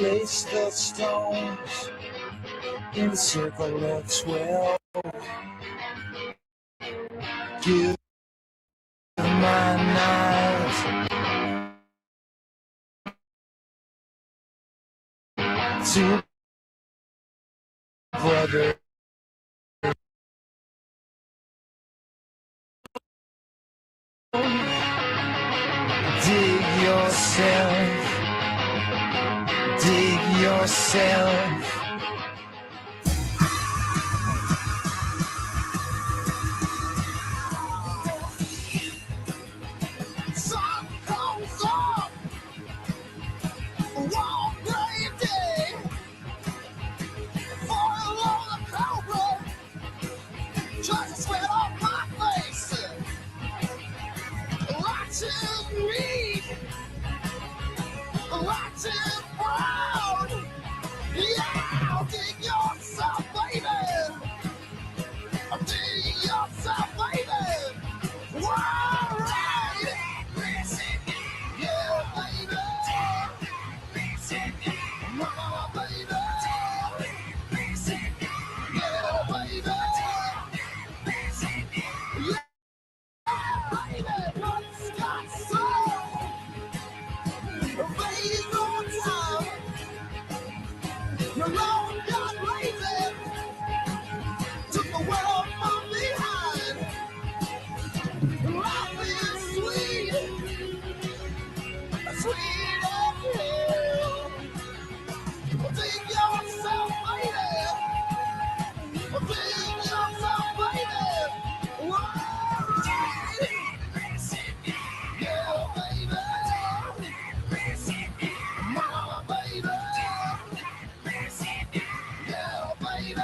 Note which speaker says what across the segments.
Speaker 1: Place the stones in the circle of 12. Give my knives to brother. Dig yourself. Sun comes up, one brave day, foil on the cobra, tries to sweat off my face, watching me, watching proud. Yeah, dig yourself, baby. Dig yourself, baby. All right. Yeah, baby. Mama, baby. Yeah, baby. Yeah, baby. What's got soul? Baby, no time. Your Lord got lazy. Took the world from behind. Life is sweet, sweet as hell. Dig yourself, baby. Dig yourself, baby. Right. Yeah, baby. Mama, baby. Yeah, baby.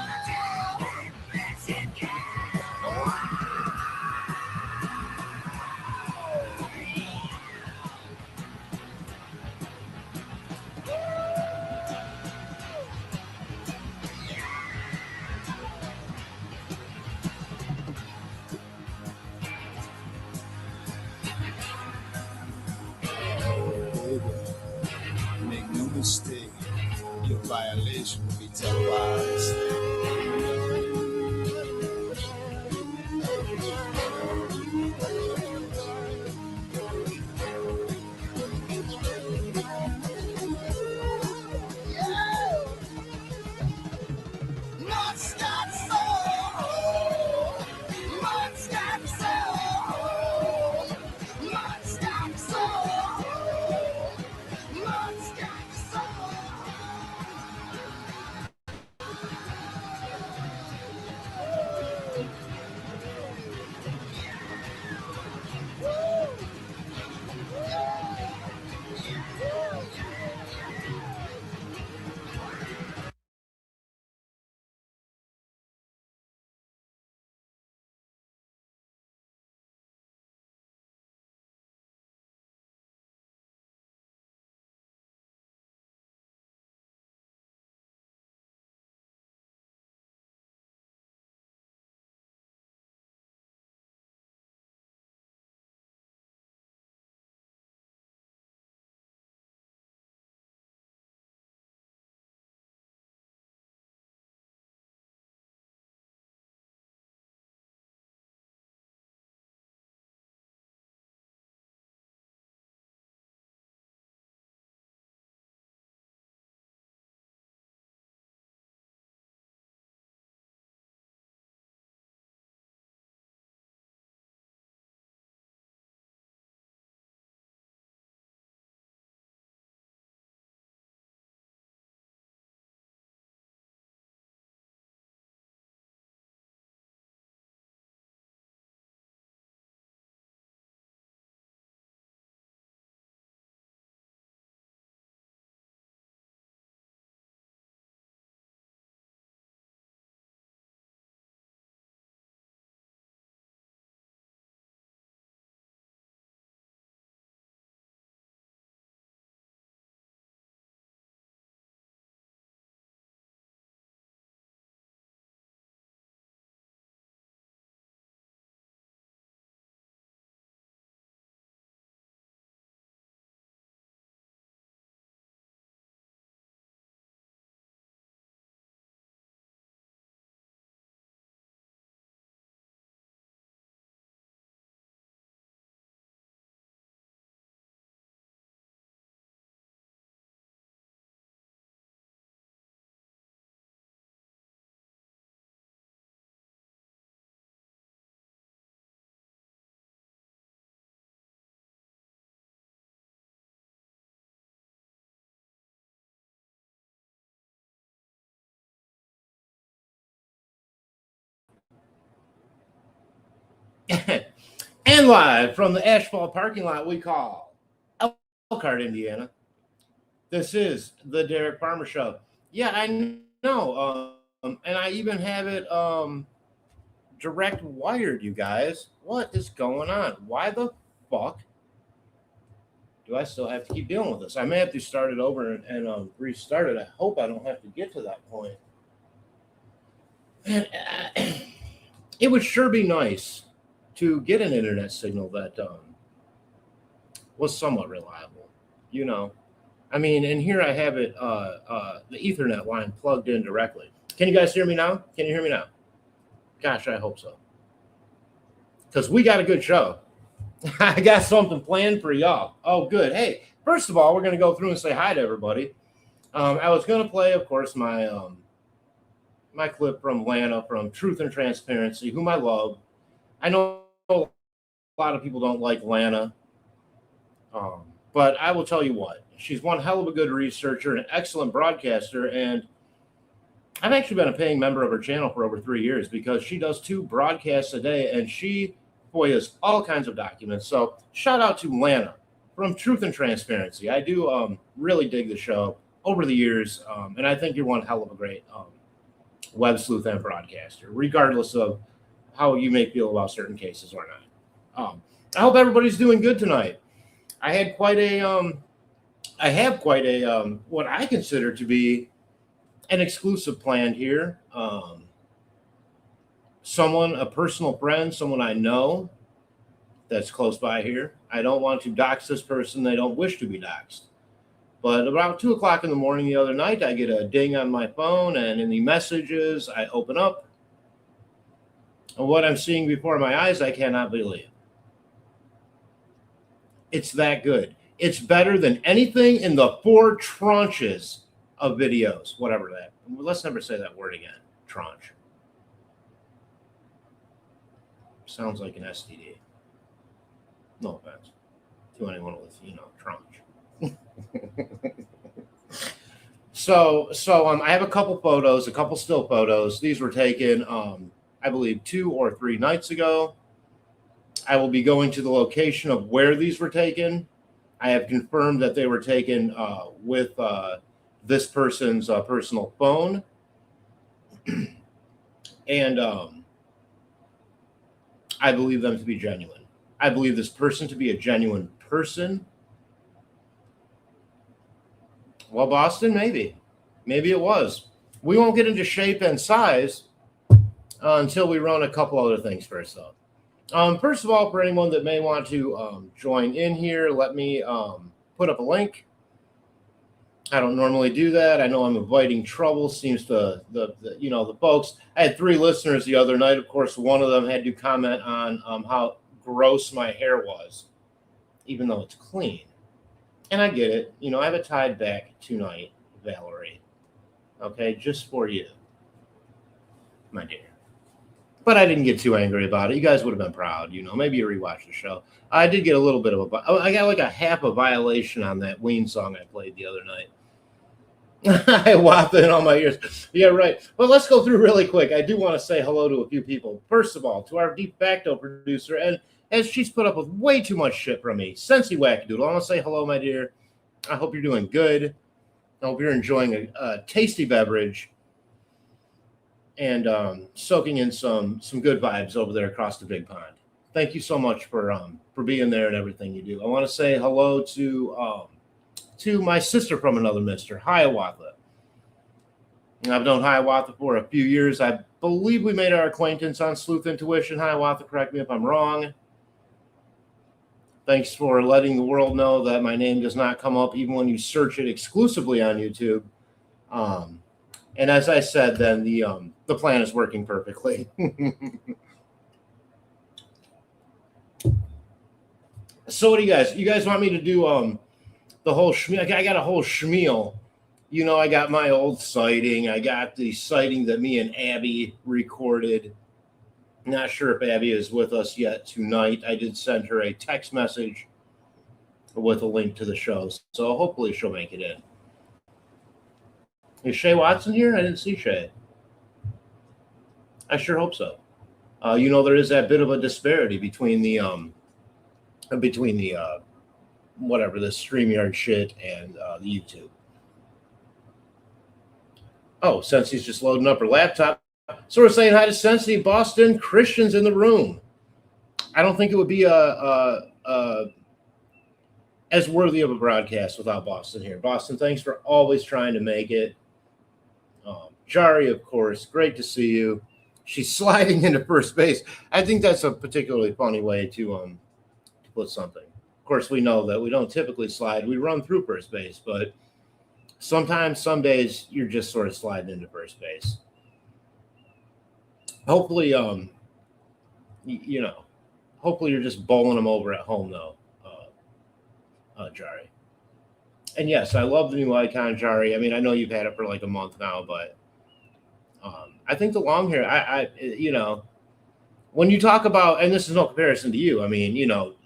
Speaker 2: Make no mistake, your violation will be televised.
Speaker 3: And live from the asphalt parking lot we call Elkhart, Indiana. This is the Derek Farmer Show. Yeah, I know. And I even have it direct wired, you guys. What is going on? Why the fuck do I still have to keep dealing with this? I may have to start it over and restart it. I hope I don't have to get to that point. And it would sure be nice to get an internet signal that was somewhat reliable. You know, I mean, and here I have it, the Ethernet line plugged in directly. Can you guys hear me now? Can you hear me now? Gosh, I hope so. Because we got a good show. I got something planned for y'all. Oh, good. Hey, first of all, we're going to go through and say hi to everybody. I was going to play, of course, my my clip from Lana from Truth and Transparency, whom I love. I know a lot of people don't like Lana, but I will tell you what. She's one hell of a good researcher and an excellent broadcaster, and I've actually been a paying member of her channel for over 3 years because she does 2 broadcasts a day, and she FOIAs all kinds of documents. So shout out to Lana from Truth and Transparency. I do really dig the show over the years, and I think you're one hell of a great web sleuth and broadcaster, regardless of how you may feel about certain cases or not. I hope everybody's doing good tonight. I had quite a, I have quite a, what I consider to be an exclusive planned here. Someone, a personal friend, someone I know that's close by here. I don't want to dox this person. They don't wish to be doxed. But about 2 o'clock in the morning the other night, I get a ding on my phone, and in the messages, I open up. And what I'm seeing before my eyes, I cannot believe. It's that good. It's better than anything in the 4 tranches of videos, whatever that. Let's never say that word again. Tranche. Sounds like an STD. No offense to anyone with, tranche. So I have a couple photos, a couple still photos. These were taken, I believe, 2 or 3 nights ago. I will be going to the location of where these were taken. I have confirmed that they were taken with this person's personal phone. And I believe them to be genuine. I believe this person to be a genuine person. Well, Boston, maybe. Maybe it was. We won't get into shape and size until we run a couple other things first, though. First of all, for anyone that may want to join in here, let me put up a link. I don't normally do that. I know I'm avoiding trouble. Seems the folks. I had 3 listeners the other night. Of course, one of them had to comment on how gross my hair was, even though it's clean. And I get it. I have it tied back tonight, Valerie. Okay, just for you, my dear. But I didn't get too angry about it. You guys would have been proud. Maybe you rewatched the show. I did get a little bit of I got like a half a violation on that Ween song I played the other night. I whopped it on my ears. Yeah, right. But let's go through really quick. I do want to say hello to a few people. First of all, to our de facto producer, and as she's put up with way too much shit from me, Sensi Wackadoodle. I want to say hello, my dear. I hope you're doing good. I hope you're enjoying a tasty beverage and soaking in some good vibes over there across the big pond. Thank you so much for being there and everything you do. I want to say hello to my sister from another mister, Hiawatha. I've known Hiawatha for a few years. I believe we made our acquaintance on Sleuth Intuition. Hiawatha, correct me if I'm wrong. Thanks for letting the world know that my name does not come up even when you search it exclusively on YouTube. And as I said, then the plan is working perfectly. So what do you guys want me to do the whole schmeal? I got a whole schmeal. I got my old sighting. I got the sighting that me and Abby recorded. Not sure if Abby is with us yet tonight. I did send her a text message with a link to the show, so hopefully she'll make it in. Is Shay Watson here? I didn't see Shay. I sure hope so. There is that bit of a disparity between the whatever the StreamYard shit and the YouTube. Oh, Sensei's just loading up her laptop. So we're saying hi to Sensei, Boston, Christians in the room. I don't think it would be as worthy of a broadcast without Boston here. Boston, thanks for always trying to make it. Jari, of course, great to see you. She's sliding into first base. I think that's a particularly funny way to put something. Of course, we know that we don't typically slide. We run through first base, but sometimes, some days, you're just sort of sliding into first base. Hopefully, hopefully you're just bowling them over at home, though, Jari. And yes, I love the new icon, Jari. I mean, I know you've had it for like a month now, but I think the long hair, when you talk about, and this is no comparison to you, I mean,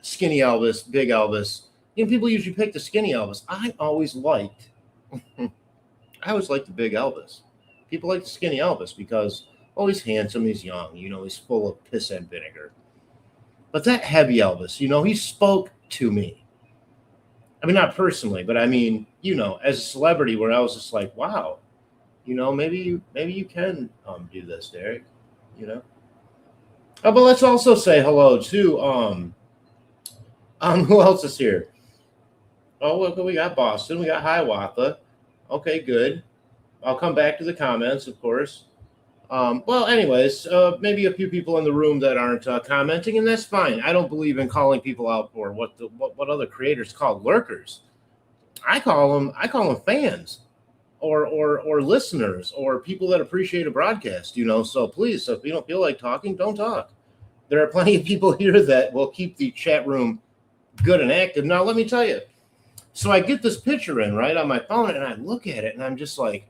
Speaker 3: skinny Elvis, big Elvis, people usually pick the skinny Elvis. I always liked the big Elvis. People like the skinny Elvis because, he's handsome, he's young, he's full of piss and vinegar. But that heavy Elvis, he spoke to me. I mean, not personally, but I mean, as a celebrity, where I was just like, wow, maybe you can do this, Derek, Oh, but let's also say hello to who else is here? Oh, look, we got Boston, we got Hiawatha. Okay, good. I'll come back to the comments, of course. Well, anyways, maybe a few people in the room that aren't commenting, and that's fine. I don't believe in calling people out for what other creators call lurkers. I call them fans, or listeners, or people that appreciate a broadcast. So please, if you don't feel like talking, don't talk. There are plenty of people here that will keep the chat room good and active. Now, let me tell you. So I get this picture in right on my phone, and I look at it, and I'm just like,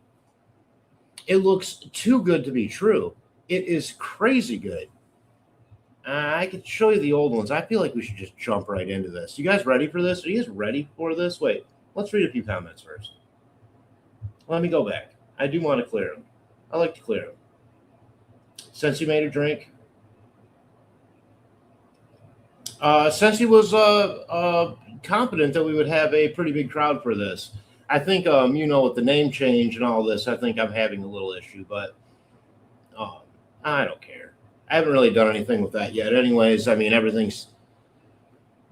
Speaker 3: it looks too good to be true. It is crazy good. I could show you the old ones. I feel like we should just jump right into this. You guys ready for this? Are you guys ready for this? Wait, let's read a few comments first. Let me go back. I do want to clear them. I like to clear them. Since you made a drink. Since he was confident that we would have a pretty big crowd for this. I think, with the name change and all this, I think I'm having a little issue, but I don't care. I haven't really done anything with that yet. Anyways, I mean,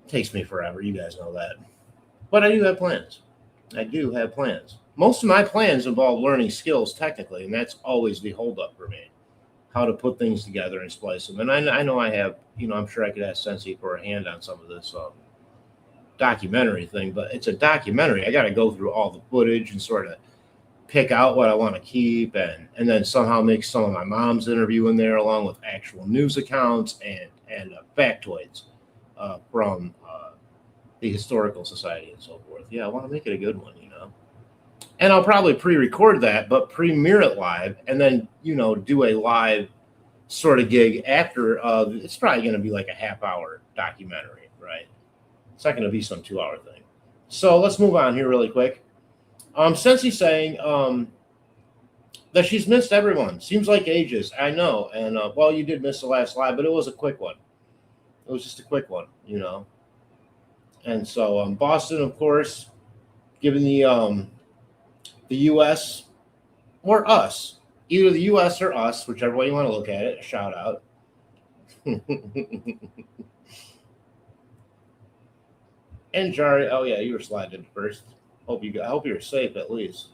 Speaker 3: takes me forever. You guys know that. But I do have plans. Most of my plans involve learning skills technically, and that's always the holdup for me. How to put things together and splice them. And I know I have, I'm sure I could ask Sensei for a hand on some of this documentary thing, but it's a documentary. I got to go through all the footage and sort of pick out what I want to keep, and then somehow mix some of my mom's interview in there along with actual news accounts and factoids from the Historical Society and so forth. Yeah, I want to make it a good one, And I'll probably pre-record that, but premiere it live, and then do a live sort of gig after. It's probably going to be like a half-hour documentary, right? It's not going to be some 2-hour thing. So let's move on here really quick. Sensei's saying that she's missed everyone. Seems like ages. I know. And, you did miss the last live, but it was a quick one. It was just a quick one, And so Boston, of course, given the U.S. or us, either the U.S. or us, whichever way you want to look at it, a shout out. And Jari, oh yeah, you were sliding first. I hope you're safe at least.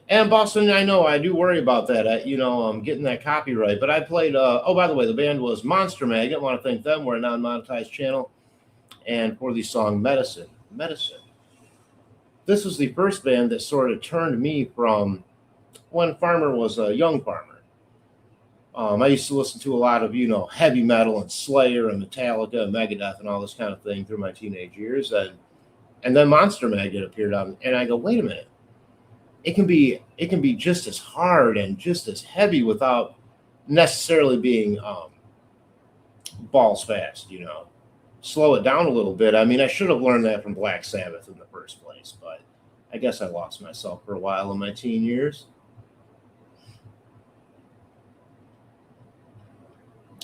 Speaker 3: And Boston, I know I do worry about that. I'm getting that copyright. But I played. By the way, the band was Monster Magnet. I want to thank them. We're a non-monetized channel, and for the song Medicine. This was the first band that sort of turned me from when Farmer was a young farmer. I used to listen to a lot of, heavy metal and Slayer and Metallica and Megadeth and all this kind of thing through my teenage years. And then Monster Magnet appeared on, and I go, wait a minute. It can be just as hard and just as heavy without necessarily being balls fast, Slow it down a little bit. I mean, I should have learned that from Black Sabbath in the first place, but I guess I lost myself for a while in my teen years.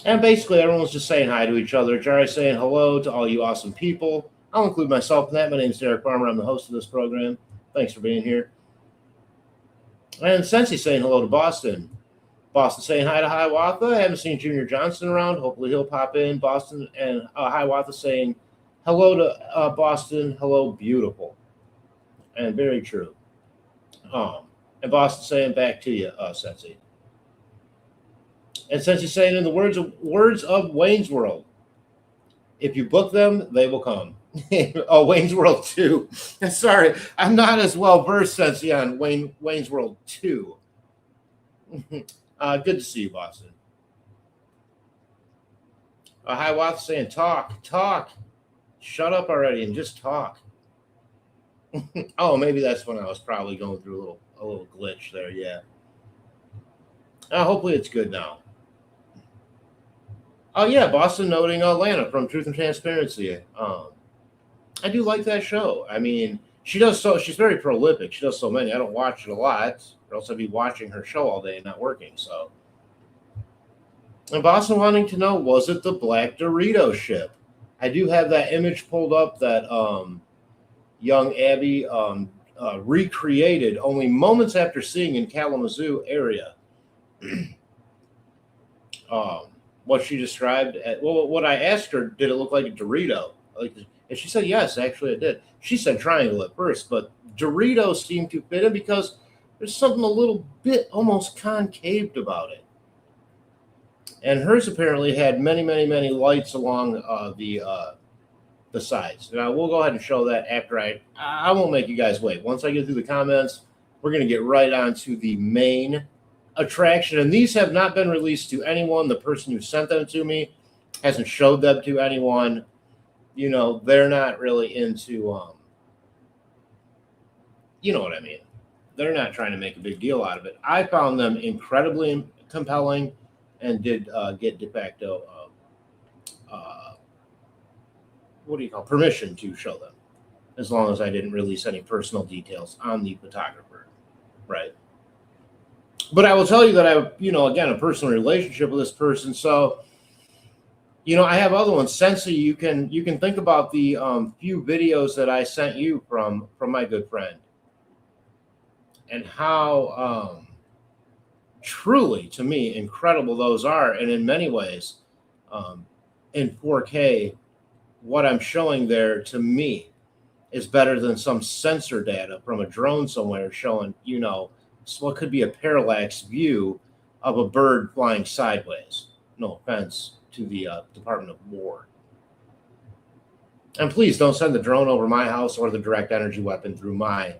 Speaker 3: And basically, everyone's just saying hi to each other. Jerry's saying hello to all you awesome people. I'll include myself in that. My name's Derek Farmer. I'm the host of this program. Thanks for being here. And Sensi's saying hello to Boston. Boston saying hi to Hiawatha. I haven't seen Junior Johnson around. Hopefully he'll pop in. Boston and Hiawatha saying hello to Boston. Hello, beautiful. And very true. And Boston saying back to you, Sensi. And Sensi saying in the words of Wayne's World, if you book them, they will come. Oh, Wayne's World 2. Sorry, I'm not as well versed, Sensi, on Wayne's World 2. Good to see you, Boston. Hiawatha saying talk. Shut up already and just talk. Oh, maybe that's when I was probably going through a little glitch there. Yeah. Hopefully it's good now. Oh yeah, Boston noting Lana from Truth and Transparency. I do like that show. I mean, she's very prolific. She does so many. I don't watch it a lot, or else I'd be watching her show all day and not working. So, and Boston wanting to know, was it the Black Dorito ship? I do have that image pulled up that young Abby recreated only moments after seeing in Kalamazoo area. What she described what I asked her, did it look like a Dorito? And she said yes, actually it did. She said triangle at first, but Dorito seemed to fit in because there's something a little bit almost concaved about it. And hers apparently had many lights along the sides. Now we'll go ahead and show that after I won't make you guys wait. Once I get through the comments, we're going to get right on to the main attraction, and these have not been released to anyone. The person who sent them to me hasn't showed them to anyone. You know, they're not really into you know what I mean. They're not trying to make a big deal out of it. I found them incredibly compelling and did get de facto permission to show them, as long as I didn't release any personal details on the photographer, right? But I will tell you that again, a personal relationship with this person. So, I have other ones. Sensi, you can think about the few videos that I sent you from my good friend, and how truly, to me, incredible those are. And in many ways, in 4K, what I'm showing there to me is better than some sensor data from a drone somewhere showing, what could be a parallax view of a bird flying sideways. No offense to the Department of War. And please don't send the drone over my house or the direct energy weapon through my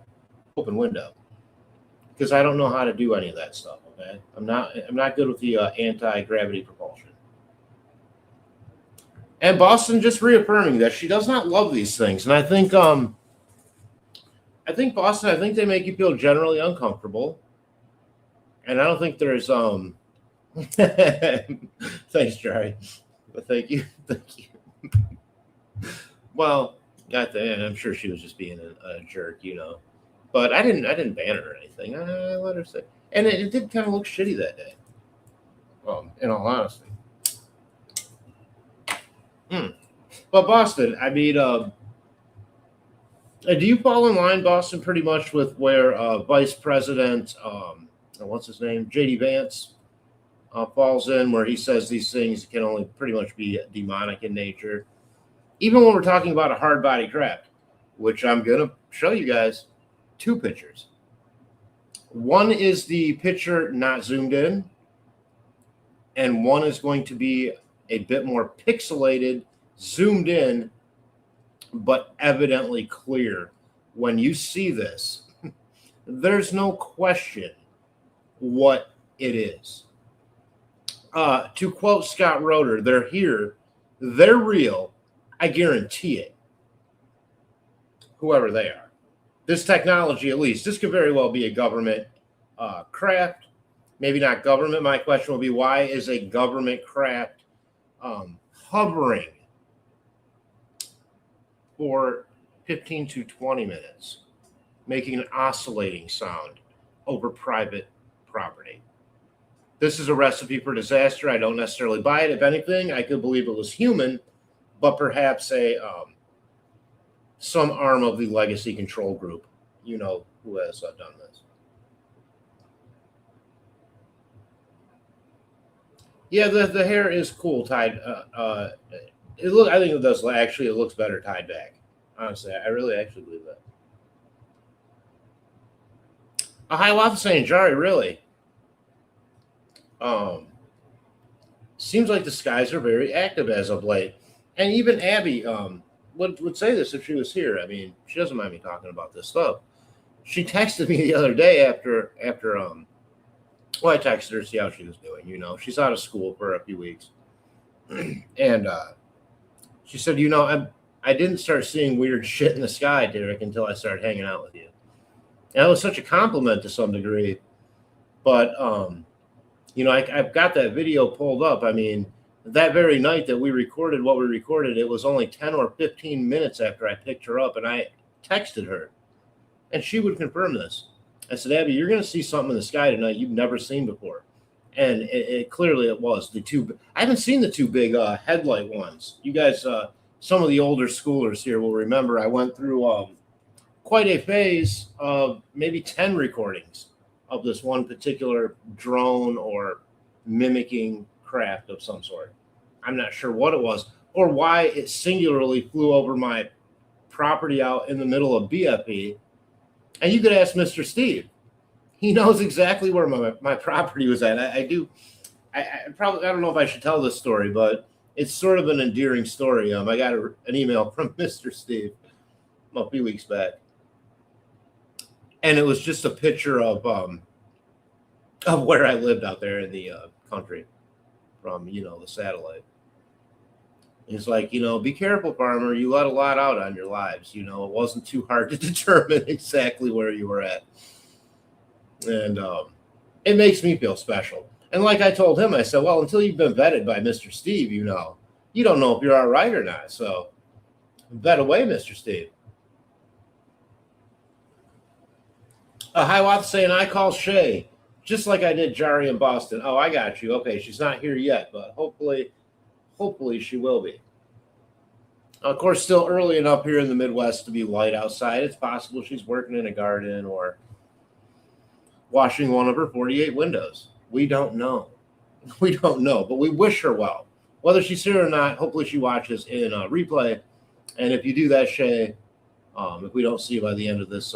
Speaker 3: open window, because I don't know how to do any of that stuff. Okay, I'm not good with the anti-gravity propulsion. And Boston just reaffirming that she does not love these things, and I think Boston, I think they make you feel generally uncomfortable. And I don't think there's thanks, Jerry. But thank you. Well, I'm sure she was just being a jerk, But I didn't ban her or anything. I let her say. And it did kind of look shitty that day. In all honesty. But Boston, I mean, do you fall in line, Boston, pretty much with where Vice President, what's his name, J.D. Vance, falls in, where he says these things can only pretty much be demonic in nature? Even when we're talking about a hard body craft, which I'm going to show you guys 2 pictures. One is the picture not zoomed in, and one is going to be a bit more pixelated, zoomed in, but evidently clear. When you see this, there's no question what it is. To quote Scott Roeder, they're here, they're real, I guarantee it. Whoever they are. This technology, at least, this could very well be a government craft. Maybe not government. My question will be, why is a government craft hovering for 15 to 20 minutes, making an oscillating sound over private property? This is a recipe for disaster. I don't necessarily buy it. If anything, I could believe it was human, but perhaps some arm of the legacy control group, who has done this. Yeah, the hair is cool tied. I think it does. Actually, it looks better tied back. Honestly, I really actually believe that. A high watt saying Jari, really. Seems like the skies are very active as of late, and even Abby would say this if she was here. I mean, she doesn't mind me talking about this stuff. She texted me the other day after well, I texted her to see how she was doing. She's out of school for a few weeks, and she said, I didn't start seeing weird shit in the sky, Derek, until I started hanging out with you. And that was such a compliment to some degree, but I've got that video pulled up. I mean, that very night that we recorded what we recorded, it was only 10 or 15 minutes after I picked her up, and I texted her, and she would confirm this. I said, Abby, you're going to see something in the sky tonight you've never seen before. And it clearly it was the two. I haven't seen the two big headlight ones. You guys, some of the older schoolers here will remember I went through quite a phase of maybe 10 recordings of this one particular drone or mimicking craft of some sort. I'm not sure what it was or why it singularly flew over my property out in the middle of BFE. And you could ask Mr. Steve. He knows exactly where my property was at. I don't know if I should tell this story, but it's sort of an endearing story. I got an email from Mr. Steve a few weeks back, and it was just a picture of where I lived out there in the country from the satellite. He's like, be careful, farmer. You let a lot out on your lives. It wasn't too hard to determine exactly where you were at. And it makes me feel special. And like I told him, I said, well, until you've been vetted by Mr. Steve, you don't know if you're all right or not. So vet away, Mr. Steve. Hi, Watts saying, I call Shay, just like I did Jari in Boston. Oh, I got you. Okay, she's not here yet, but hopefully she will be. Of course, still early enough here in the Midwest to be light outside. It's possible she's working in a garden or washing one of her 48 windows. We don't know. We don't know, but we wish her well. Whether she's here or not, hopefully she watches in a replay. And if you do that, Shay, if we don't see you by the end of this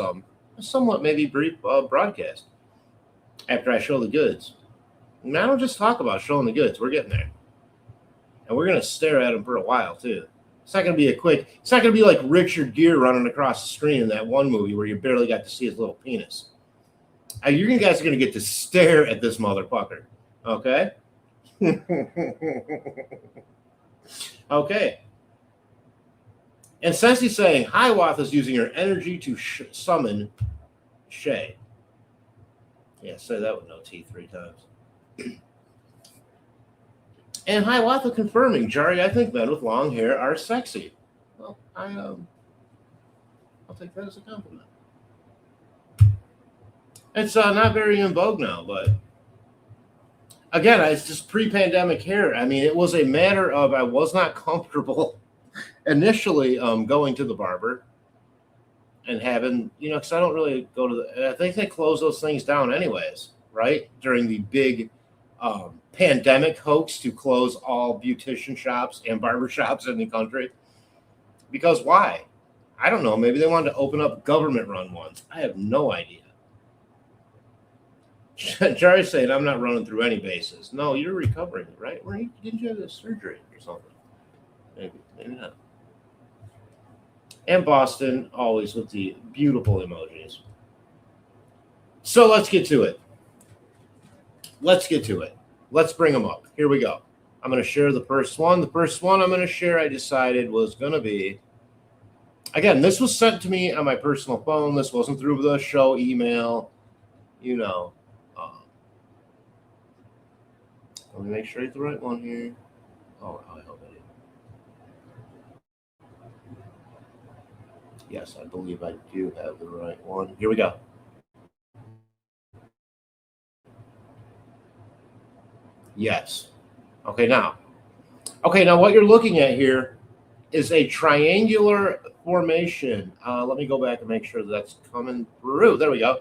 Speaker 3: somewhat maybe brief broadcast, after I show the goods. And I don't just talk about showing the goods. We're getting there. And we're going to stare at them for a while, too. It's not going to be it's not going to be like Richard Gere running across the screen in that one movie where you barely got to see his little penis. You guys are going to get to stare at this motherfucker. Okay? Okay. And Sensi's saying, Hiawatha is using her energy to summon Shay. Yeah, say that with no T 3 times. And Hiawatha confirming, Jari, I think men with long hair are sexy. Well, I'll take that as a compliment. It's not very in vogue now, but again, it's just pre-pandemic hair. I mean, it was a matter of I was not comfortable initially going to the barber and having, because I don't really go to I think they close those things down anyways, right? During the big pandemic hoax to close all beautician shops and barber shops in the country. Because why? I don't know. Maybe they wanted to open up government-run ones. I have no idea. Jari's saying, I'm not running through any bases. No, you're recovering, right? Didn't you have a surgery or something? Maybe not. And Boston, always with the beautiful emojis. So let's get to it. Let's bring them up. Here we go. I'm going to share the first one. The first one I'm going to share, I decided was going to be, again, this was sent to me on my personal phone. This wasn't through the show email. Let me make sure I get the right one here. Oh, I hope I did. Yes, I believe I do have the right one. Here we go. Yes. Okay, now what you're looking at here is a triangular formation. Let me go back and make sure that's coming through. There we go.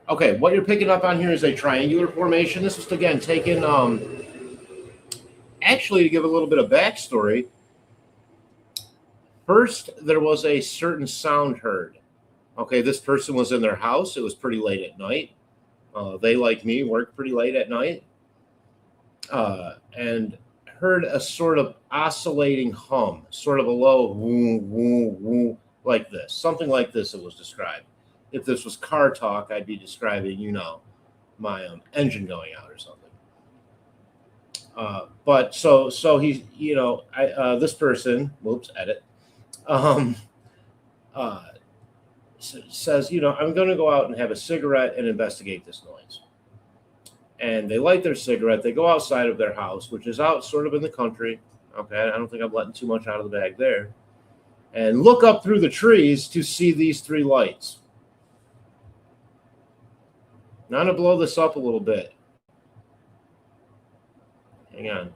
Speaker 3: Okay, what you're picking up on here is a triangular formation. This was, again, taken, actually, to give a little bit of backstory. First, there was a certain sound heard. Okay, this person was in their house. It was pretty late at night. They, like me, work pretty late at night. And heard a sort of oscillating hum, sort of a low woo, woo, woo, like this. Something like this it was described. If this was car talk, I'd be describing, my engine going out or something. But so he's, this person, whoops, edit, uh, says, I'm going to go out and have a cigarette and investigate this noise. And they light their cigarette. They go outside of their house, which is out sort of in the country. Okay, I don't think I'm letting too much out of the bag there. And look up through the trees to see these three lights. Now I'm going to blow this up a little bit. Hang on.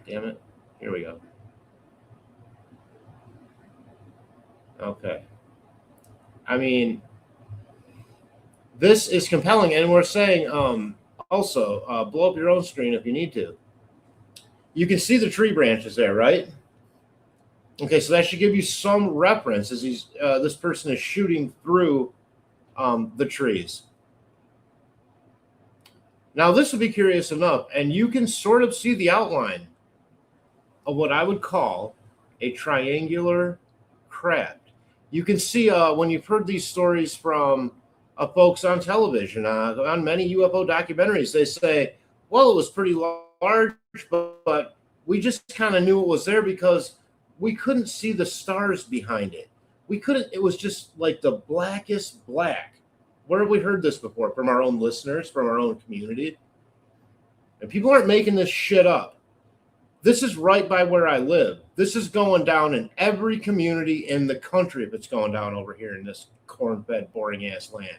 Speaker 3: Damn it. Here we go. Okay. I mean, this is compelling. And we're saying also, blow up your own screen if you need to. You can see the tree branches there, right? Okay, so that should give you some reference as this person is shooting through the trees. Now, this would be curious enough, and you can sort of see the outline of what I would call a triangular craft. You can see when you've heard these stories from folks on television, on many UFO documentaries, they say, well, it was pretty large, but we just kind of knew it was there because we couldn't see the stars behind it. It was just like the blackest black. Where have we heard this before? From our own listeners, from our own community. And people aren't making this shit up. This is right by where I live. This is going down in every community in the country if it's going down over here in this corn-fed, boring-ass land.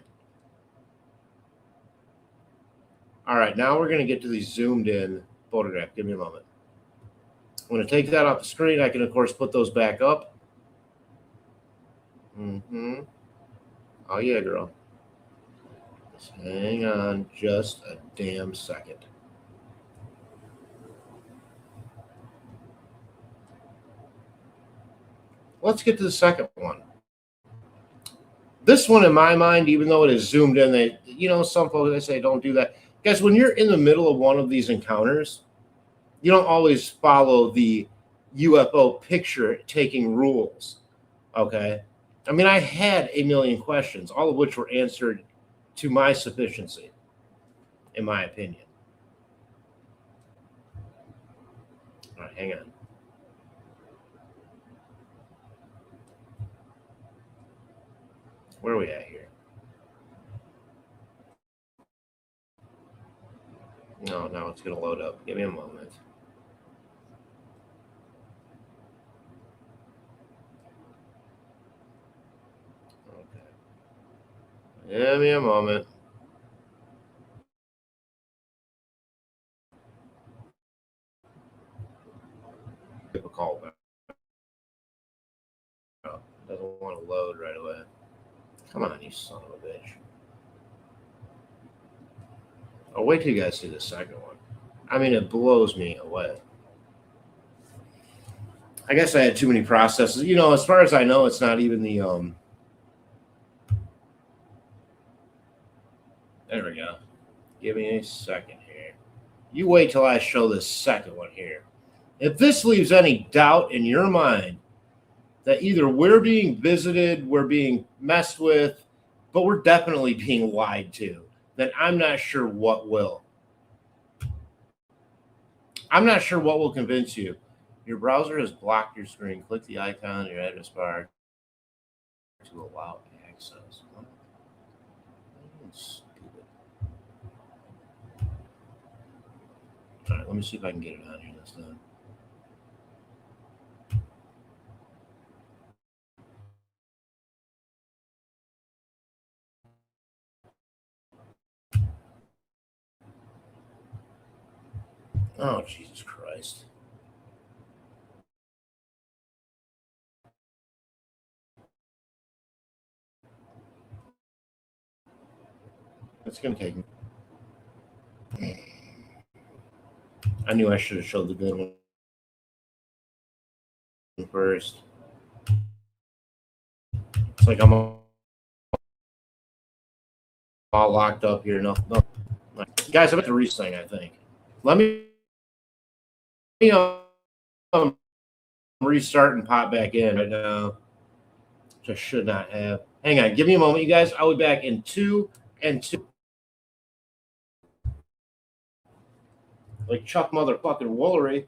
Speaker 3: All right, now we're going to get to the zoomed-in photograph. Give me a moment. I'm going to take that off the screen. I can, of course, put those back up. Oh, yeah, girl. Just hang on just a damn second. Let's get to the second one. This one, in my mind, even though it is zoomed in, some folks, they say don't do that. Guys, when you're in the middle of one of these encounters, you don't always follow the UFO picture taking rules. Okay. I mean, I had a million questions, all of which were answered to my sufficiency, in my opinion. All right, hang on. Where are we at here? No, now it's going to load up. Give me a moment. Okay. Give me a moment. A call back. Oh, doesn't want to load right away. Come on, you son of a bitch. I'll wait till you guys see the second one. I mean, it blows me away. I guess I had too many processes. As far as I know, it's not even the There we go. Give me a second here. You wait till I show this second one here. If this leaves any doubt in your mind that either we're being visited, we're being messed with, but we're definitely being lied to, then I'm not sure what will. I'm not sure what will convince you. Your browser has blocked your screen. Click the icon in your address bar to allow access. Stupid. All right, let me see if I can get it on here this time. Oh, Jesus Christ. It's going to take me. I knew I should have showed the good one first. It's like I'm all locked up here. No. Guys, I'm at the restart, I think. Let me restart and pop back in right now. Which I should not have. Hang on. Give me a moment, you guys. I'll be back in 2 and 2. Like Chuck motherfucking Woolery.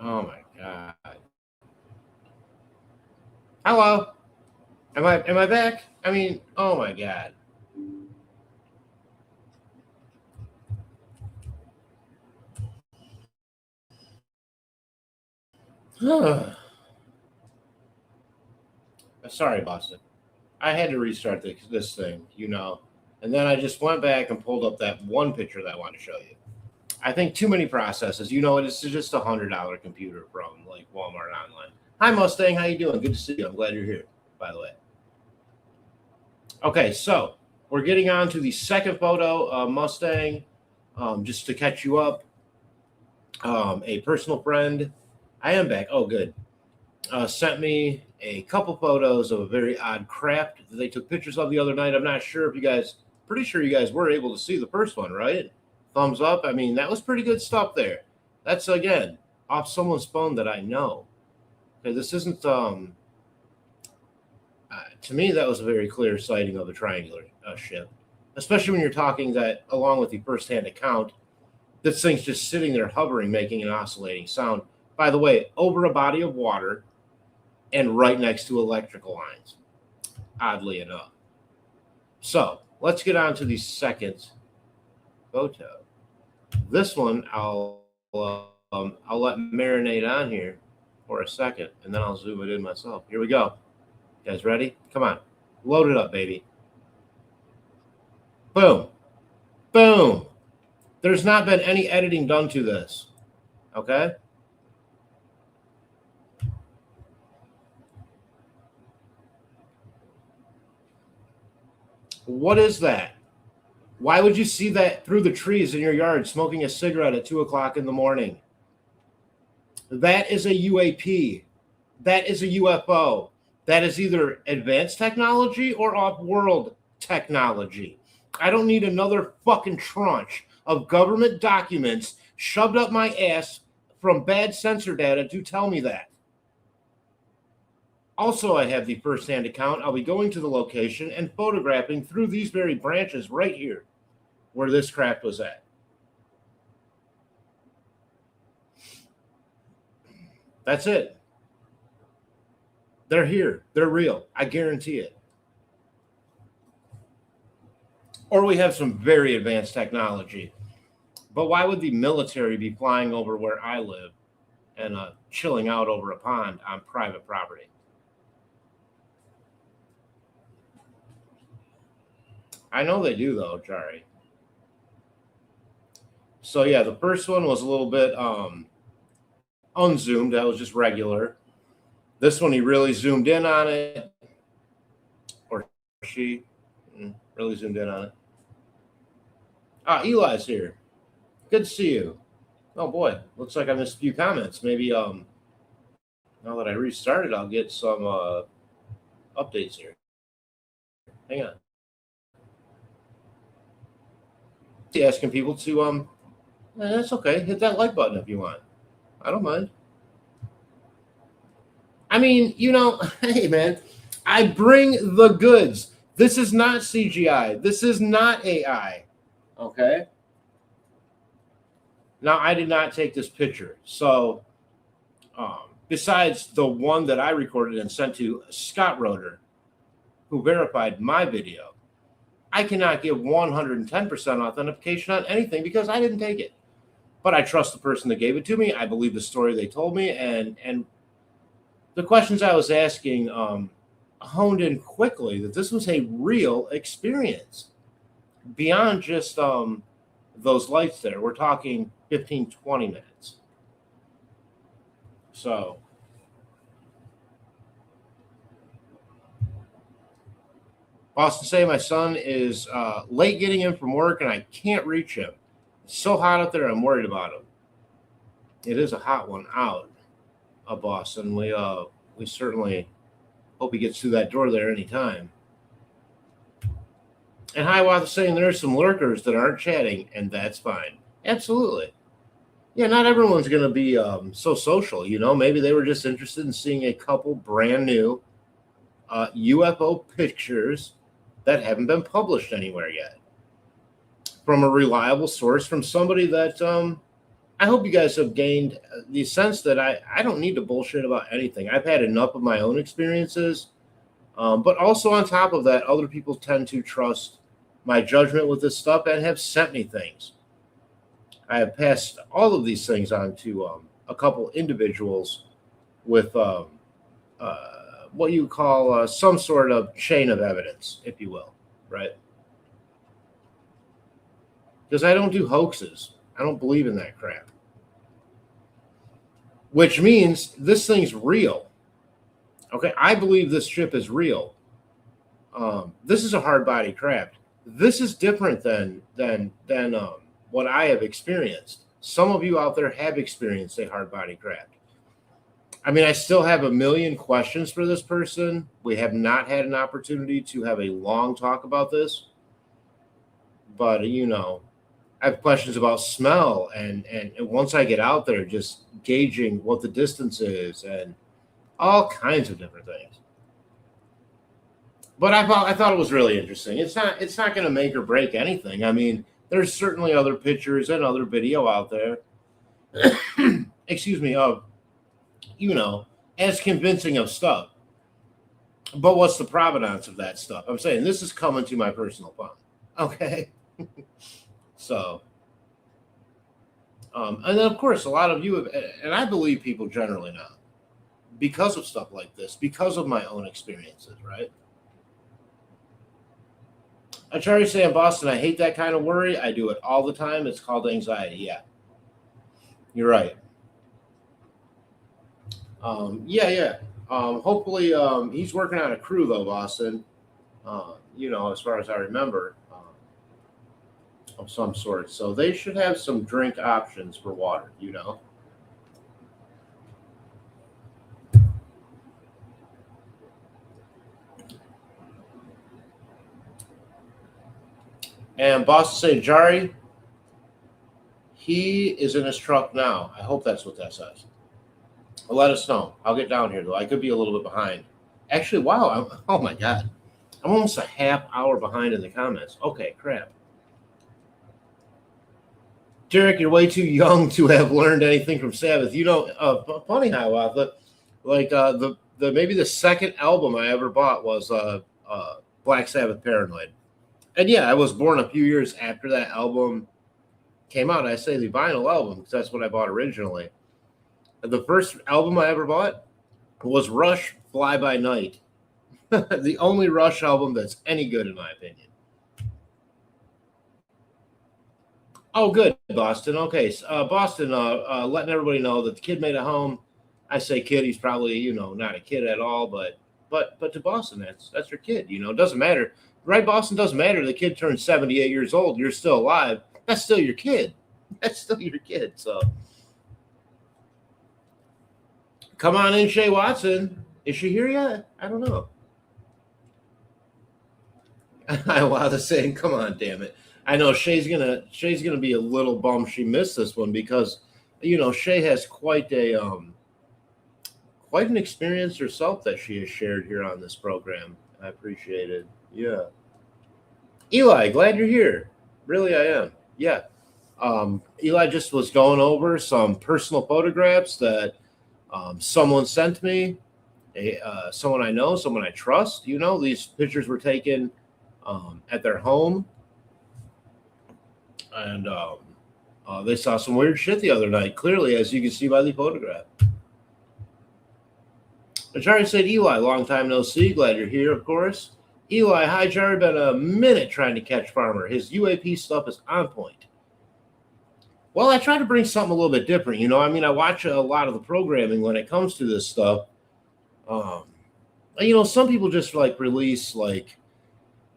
Speaker 3: Oh my God. Hello. Am I back? I mean, oh my God. Sorry, Boston. I had to restart this thing, and then I just went back and pulled up that one picture that I wanted to show you. I think too many processes. It's just $100 computer from like Walmart online. Hi Mustang, how you doing? Good to see you. I'm glad you're here, by the way. Okay, so we're getting on to the second photo, Mustang. Just to catch you up, a personal friend. I am back. Oh, good. Sent me a couple photos of a very odd craft that they took pictures of the other night. I'm not sure if you guys, pretty sure you guys were able to see the first one, right? Thumbs up. I mean, that was pretty good stuff there. That's, again, off someone's phone that I know. Okay, this isn't, to me, that was a very clear sighting of a triangular ship, especially when you're talking that, along with the first-hand account, this thing's just sitting there hovering, making an oscillating sound By the way, over a body of water and right next to electrical lines, oddly enough. So let's get on to the second photo. This one I'll let marinate on here for a second, and then I'll zoom it in myself. Here we go. You guys ready? Come on. Load it up, baby. Boom. Boom. There's not been any editing done to this. Okay? What is that? Why would you see that through the trees in your yard smoking a cigarette at 2 o'clock in the morning? That is a UAP. That is a UFO. That is either advanced technology or off-world technology. I don't need another fucking tranche of government documents shoved up my ass from bad sensor data to tell me that. Also, I have the first-hand account. I'll be going to the location and photographing through these very branches right here where this craft was at. That's it. They're here. They're real. I guarantee it. Or we have some very advanced technology. But why would the military be flying over where I live and chilling out over a pond on private property? I know they do, though, Jari. So, yeah, the first one was a little bit unzoomed. That was just regular. This one, he really zoomed in on it. Or she really zoomed in on it. Ah, Eli's here. Good to see you. Oh, boy. Looks like I missed a few comments. Maybe now that I restarted, I'll get some updates here. Hang on. Asking people to that's okay. Hit that like button if you want. I don't mind. I mean, you know, hey man, I bring the goods. This is not CGI. This is not AI. Okay. Now I did not take this picture. So besides the one that I recorded and sent to Scott Roeder, who verified my video, I cannot give 110% authentication on anything because I didn't take it. But I trust the person that gave it to me. I believe the story they told me. And the questions I was asking honed in quickly that this was a real experience. Beyond just those lights there. We're talking 15, 20 minutes. So... Boston say my son is late getting in from work and I can't reach him. It's so hot out there, I'm worried about him. It is a hot one out of Boston. We certainly hope he gets through that door there anytime. And Hiawatha saying there are some lurkers that aren't chatting, and that's fine. Absolutely. Yeah, not everyone's going to be so social. You know, maybe they were just interested in seeing a couple brand new UFO pictures that haven't been published anywhere yet from a reliable source, from somebody that I hope you guys have gained the sense that I don't need to bullshit about anything. I've had enough of my own experiences, but also on top of that, other people tend to trust my judgment with this stuff and have sent me things. I have passed all of these things on to a couple individuals with what you call some sort of chain of evidence, if you will, right? Because I don't do hoaxes. I don't believe in that crap. Which means this thing's real. Okay, I believe this ship is real. This is a hard body craft. This is different than what I have experienced. Some of you out there have experienced a hard body craft. I mean, I still have a million questions for this person. We have not had an opportunity to have a long talk about this. But, you know, I have questions about smell. And once I get out there, just gauging what the distance is and all kinds of different things. But I thought it was really interesting. It's not going to make or break anything. I mean, there's certainly other pictures and other video out there. Excuse me, of as convincing of stuff. But what's the provenance of that stuff? I'm saying this is coming to my personal phone. Okay. So, and then of course, a lot of you have, and I believe people generally know because of stuff like this, because of my own experiences, right? I try to say in Boston, I hate that kind of worry. I do it all the time. It's called anxiety. Yeah. You're right. Yeah. Hopefully, he's working on a crew though, Boston. As far as I remember, of some sort. So they should have some drink options for water. And Boston say Jari, he is in his truck now. I hope that's what that says. Let us know. I'll get down here though. I could be a little bit behind. Actually, wow. Oh my God. I'm almost a half hour behind in the comments. Okay, crap. Derek, you're way too young to have learned anything from Sabbath. Funny how the maybe the second album I ever bought was Black Sabbath Paranoid. And yeah, I was born a few years after that album came out. I say the vinyl album because that's what I bought originally. The first album I ever bought was Rush Fly By Night. The only Rush album that's any good in my opinion. Oh, good, Boston. Okay, Boston, letting everybody know that the kid made it home. I say kid, he's probably not a kid at all, but to Boston, that's your kid. It doesn't matter, right? Boston, doesn't matter. The kid turned 78 years old. You're still alive. That's still your kid. That's still your kid. So come on in, Shay Watson. Is she here yet? I don't know. Wow, the saying, come on, damn it. I know Shay's gonna be a little bummed she missed this one because Shay has quite an experience herself that she has shared here on this program. I appreciate it. Yeah. Eli, glad you're here. Really, I am. Yeah. Eli just was going over some personal photographs that someone sent me. Someone I know, someone I trust. These pictures were taken at their home. And they saw some weird shit the other night, clearly, as you can see by the photograph. Jari said, Eli, long time no see. Glad you're here, of course. Eli, hi, Jari. Been a minute trying to catch Farmer. His UAP stuff is on point. Well, I try to bring something a little bit different. I watch a lot of the programming when it comes to this stuff. Some people just release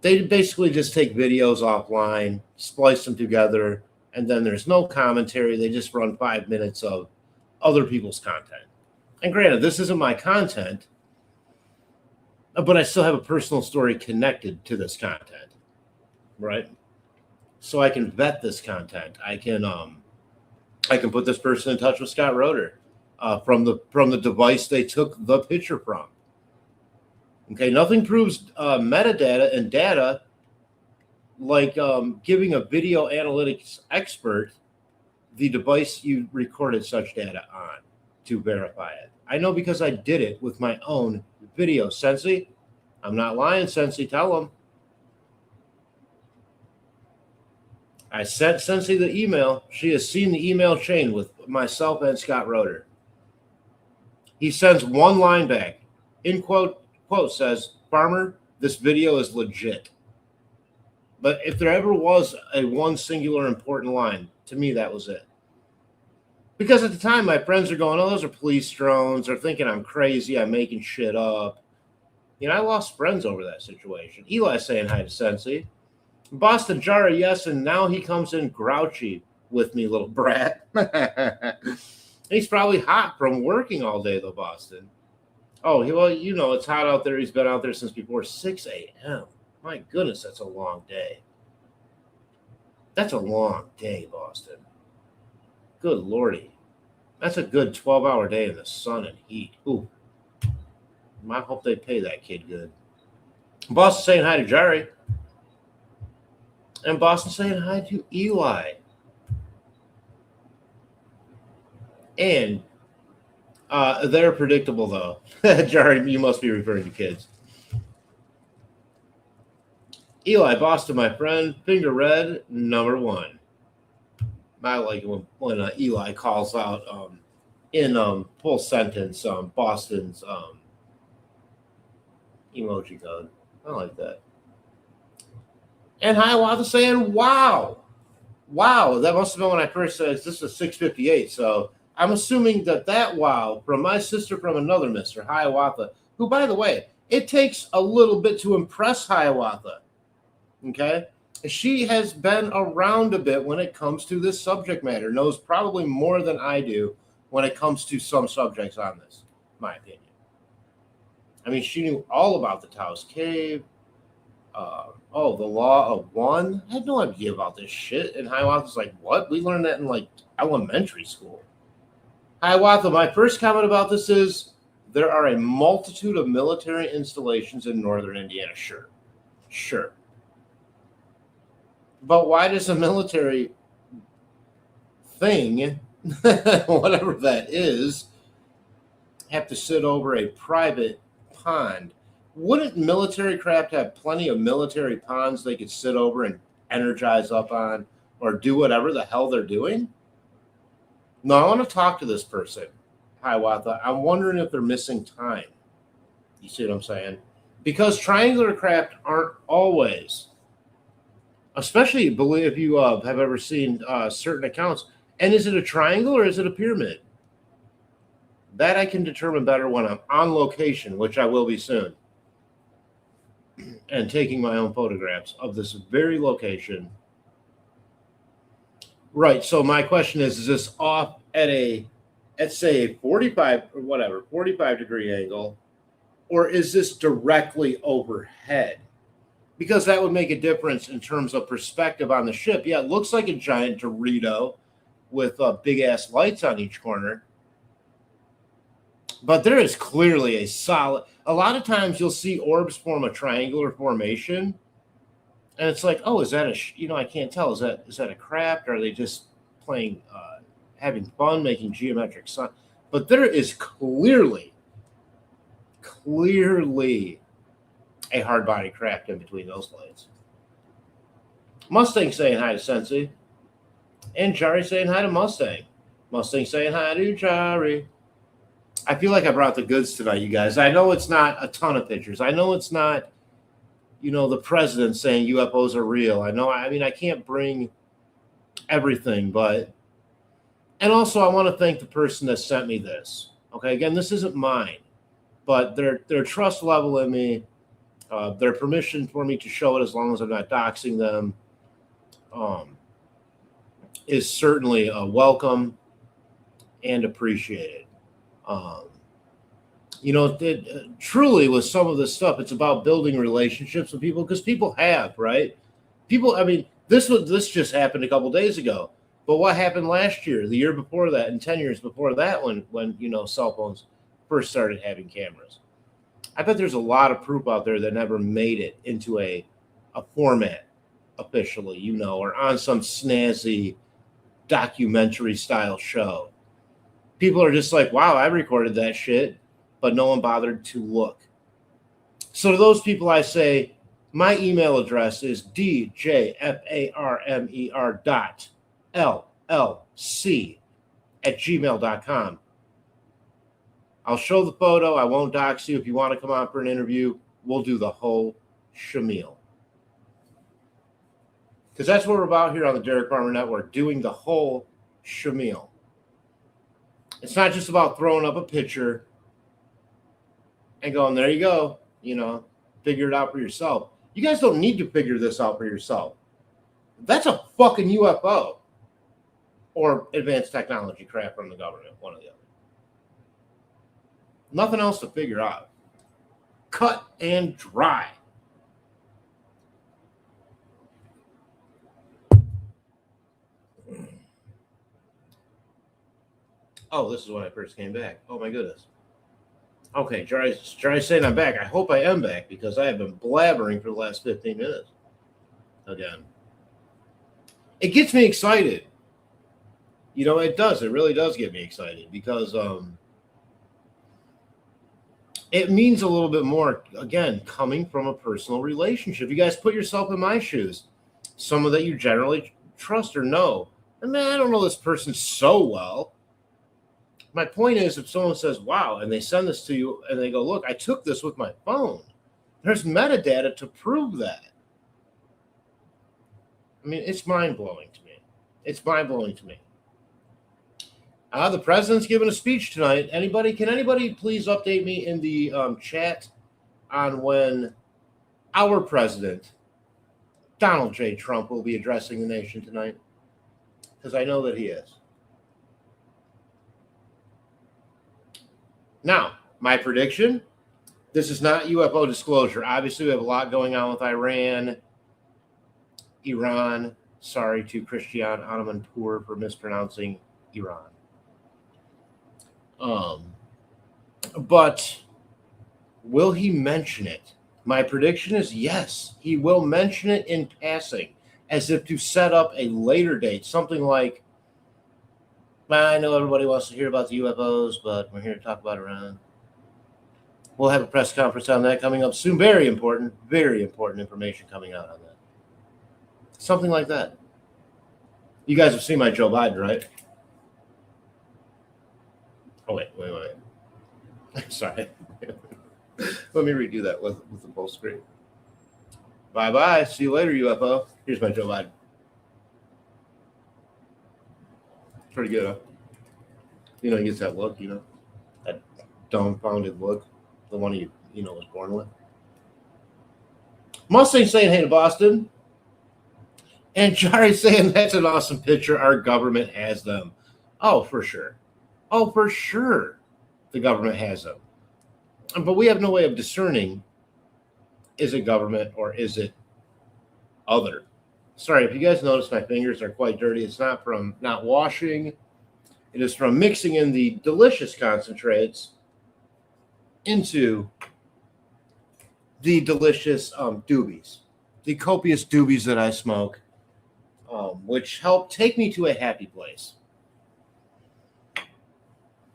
Speaker 3: they basically just take videos offline, splice them together, and then there's no commentary. They just run 5 minutes of other people's content. And granted, this isn't my content, but I still have a personal story connected to this content, right? So I can vet this content. I can put this person in touch with Scott Roeder from the device they took the picture from. Okay, nothing proves metadata and data like giving a video analytics expert the device you recorded such data on to verify it. I know because I did it with my own video. Sensi, I'm not lying, Sensi, tell them. I sent Sensi the email. She has seen the email chain with myself and Scott Roeder. He sends one line back. In quote says, Farmer, this video is legit. But if there ever was a one singular important line, to me, that was it. Because at the time, my friends are going, oh, those are police drones. They're thinking I'm crazy. I'm making shit up. I lost friends over that situation. Eli saying hi to Sensi. Boston Jara, yes, and now he comes in grouchy with me, little brat. He's probably hot from working all day, though, Boston. Oh, well, it's hot out there. He's been out there since before 6 a.m. My goodness, that's a long day. That's a long day, Boston. Good Lordy. That's a good 12-hour day in the sun and heat. Ooh. I hope they pay that kid good. Boston saying hi to Jari. And Boston saying hi to Eli. And They're predictable, though. Jerry, you must be referring to kids. Eli Boston, my friend, finger red, number one. I like it when Eli calls out in full sentence Boston's emoji code. I like that. And Hiawatha saying, wow. Wow, that must have been when I first said this is 658. So I'm assuming that wow from my sister from another Mr. Hiawatha, who, by the way, it takes a little bit to impress Hiawatha. Okay? She has been around a bit when it comes to this subject matter, knows probably more than I do when it comes to some subjects on this, my opinion. I mean, she knew all about the Taos Cave. The Law of One. I had no idea about this shit. And Hiawatha's like, what? We learned that in like elementary school. Hiawatha, my first comment about this is there are a multitude of military installations in northern Indiana. Sure. But why does a military thing, whatever that is, have to sit over a private pond? Wouldn't military craft have plenty of military ponds they could sit over and energize up on or do whatever the hell they're doing? No, I want to talk to this person, Hiawatha. I'm wondering if they're missing time. You see what I'm saying? Because triangular craft aren't always, especially if you have ever seen certain accounts. And is it a triangle or is it a pyramid? That I can determine better when I'm on location, which I will be soon, and taking my own photographs of this very location. Right. So my question is this off at let's say 45 or whatever, 45 degree angle, or is this directly overhead? Because that would make a difference in terms of perspective on the ship. Yeah, it looks like a giant Dorito with big ass lights on each corner. But there is clearly a lot of times you'll see orbs form a triangular formation. And it's like, oh, is that I can't tell. Is that a craft? Or are they just playing, having fun, making geometric signs? But there is clearly a hard body craft in between those lights. Mustang saying hi to Sensei. And Jari saying hi to Mustang. Mustang saying hi to Jari. I feel like I brought the goods tonight, you guys. I know it's not a ton of pictures. I know it's not, the president saying UFOs are real. I can't bring everything, and also I want to thank the person that sent me this. Okay, again, this isn't mine, but their trust level in me, their permission for me to show it as long as I'm not doxing them, is certainly welcome and appreciated. Truly with some of this stuff, it's about building relationships with people because people have, right? This just happened a couple days ago, but what happened last year, the year before that, and 10 years before that when cell phones first started having cameras? I bet there's a lot of proof out there that never made it into a format officially, or on some snazzy documentary style show. People are just like, wow, I recorded that shit, but no one bothered to look. So to those people, I say, my email address is djfarmer.llc@gmail.com. I'll show the photo. I won't dox you. If you want to come on for an interview, we'll do the whole shamil. Because that's what we're about here on the Derek Farmer Network, doing the whole shamil. It's not just about throwing up a picture and going, there you go, figure it out for yourself. You guys don't need to figure this out for yourself. That's a fucking UFO or advanced technology crap from the government, one or the other. Nothing else to figure out. Cut and dry. Oh, this is when I first came back. Oh, my goodness. Okay, Jari's saying I'm back. I hope I am back because I have been blabbering for the last 15 minutes. Again. It gets me excited. It does. It really does get me excited because it means a little bit more, again, coming from a personal relationship. You guys put yourself in my shoes, someone that you generally trust or know. And man, I don't know this person so well. My point is, if someone says, wow, and they send this to you and they go, look, I took this with my phone, there's metadata to prove that. I mean, it's mind-blowing to me. It's mind-blowing to me. The president's giving a speech tonight. Can anybody please update me in the chat on when our president, Donald J. Trump, will be addressing the nation tonight? Because I know that he is. Now, my prediction, this is not UFO disclosure. Obviously, we have a lot going on with Iran, Iran. Sorry to Christian Anandpur for mispronouncing Iran. But will he mention it? My prediction is yes, he will mention it in passing, as if to set up a later date, something like, I know everybody wants to hear about the UFOs, but we're here to talk about Iran. We'll have a press conference on that coming up soon. Very important information coming out on that. Something like that. You guys have seen my Joe Biden, right? Oh, wait. Sorry. Let me redo that with the full screen. Bye-bye. See you later, UFO. Here's my Joe Biden. Pretty good, huh? He gets that look, that dumbfounded look, the one he, was born with. Mustang saying, hey to Boston. And Jari saying, that's an awesome picture. Our government has them. Oh, for sure. The government has them. But we have no way of discerning, is it government or is it other? Sorry, if you guys notice my fingers are quite dirty. It's not from not washing. It is from mixing in the delicious concentrates into the delicious doobies, the copious doobies that I smoke, which help take me to a happy place.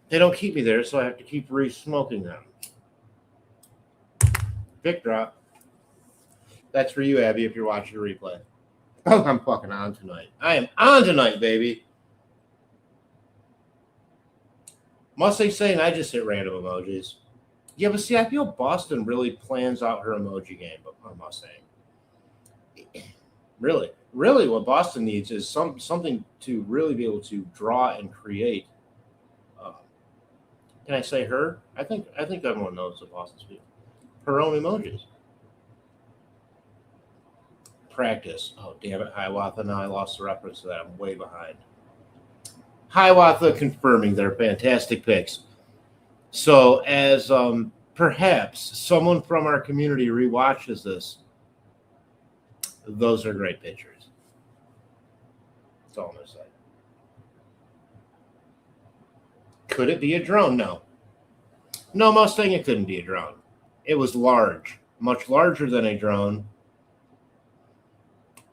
Speaker 3: They don't keep me there, so I have to keep re-smoking them. Pick drop. That's for you, Abby, if you're watching the replay. Oh, I'm fucking on tonight. I am on tonight, baby. Mustang saying I just hit random emojis. Yeah, but see, I feel Boston really plans out her emoji game on Mustang. Really, what Boston needs is something to really be able to draw and create. Can I say her? I think everyone knows the Boston speak. Her own emojis. Practice. Oh, damn it, Hiawatha. Now I lost the reference to that. I'm way behind. Hiawatha confirming their fantastic picks. So as perhaps someone from our community rewatches this, those are great pictures. That's all I'm going to say. Could it be a drone? No. No, Mustang, it couldn't be a drone. It was large, much larger than a drone.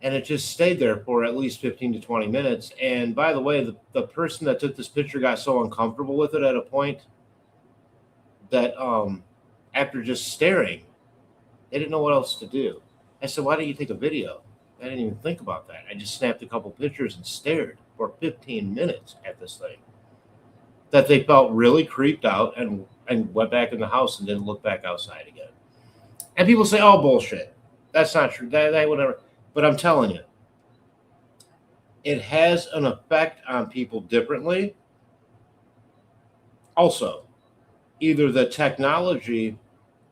Speaker 3: And it just stayed there for at least 15 to 20 minutes. And by the way, the person that took this picture got so uncomfortable with it at a point that after just staring, they didn't know what else to do. I said, why didn't you take a video? I didn't even think about that. I just snapped a couple pictures and stared for 15 minutes at this thing. That they felt really creeped out and went back in the house and didn't look back outside again. And people say, oh, bullshit. That's not true. That whatever. But I'm telling you, it has an effect on people differently. Also, either the technology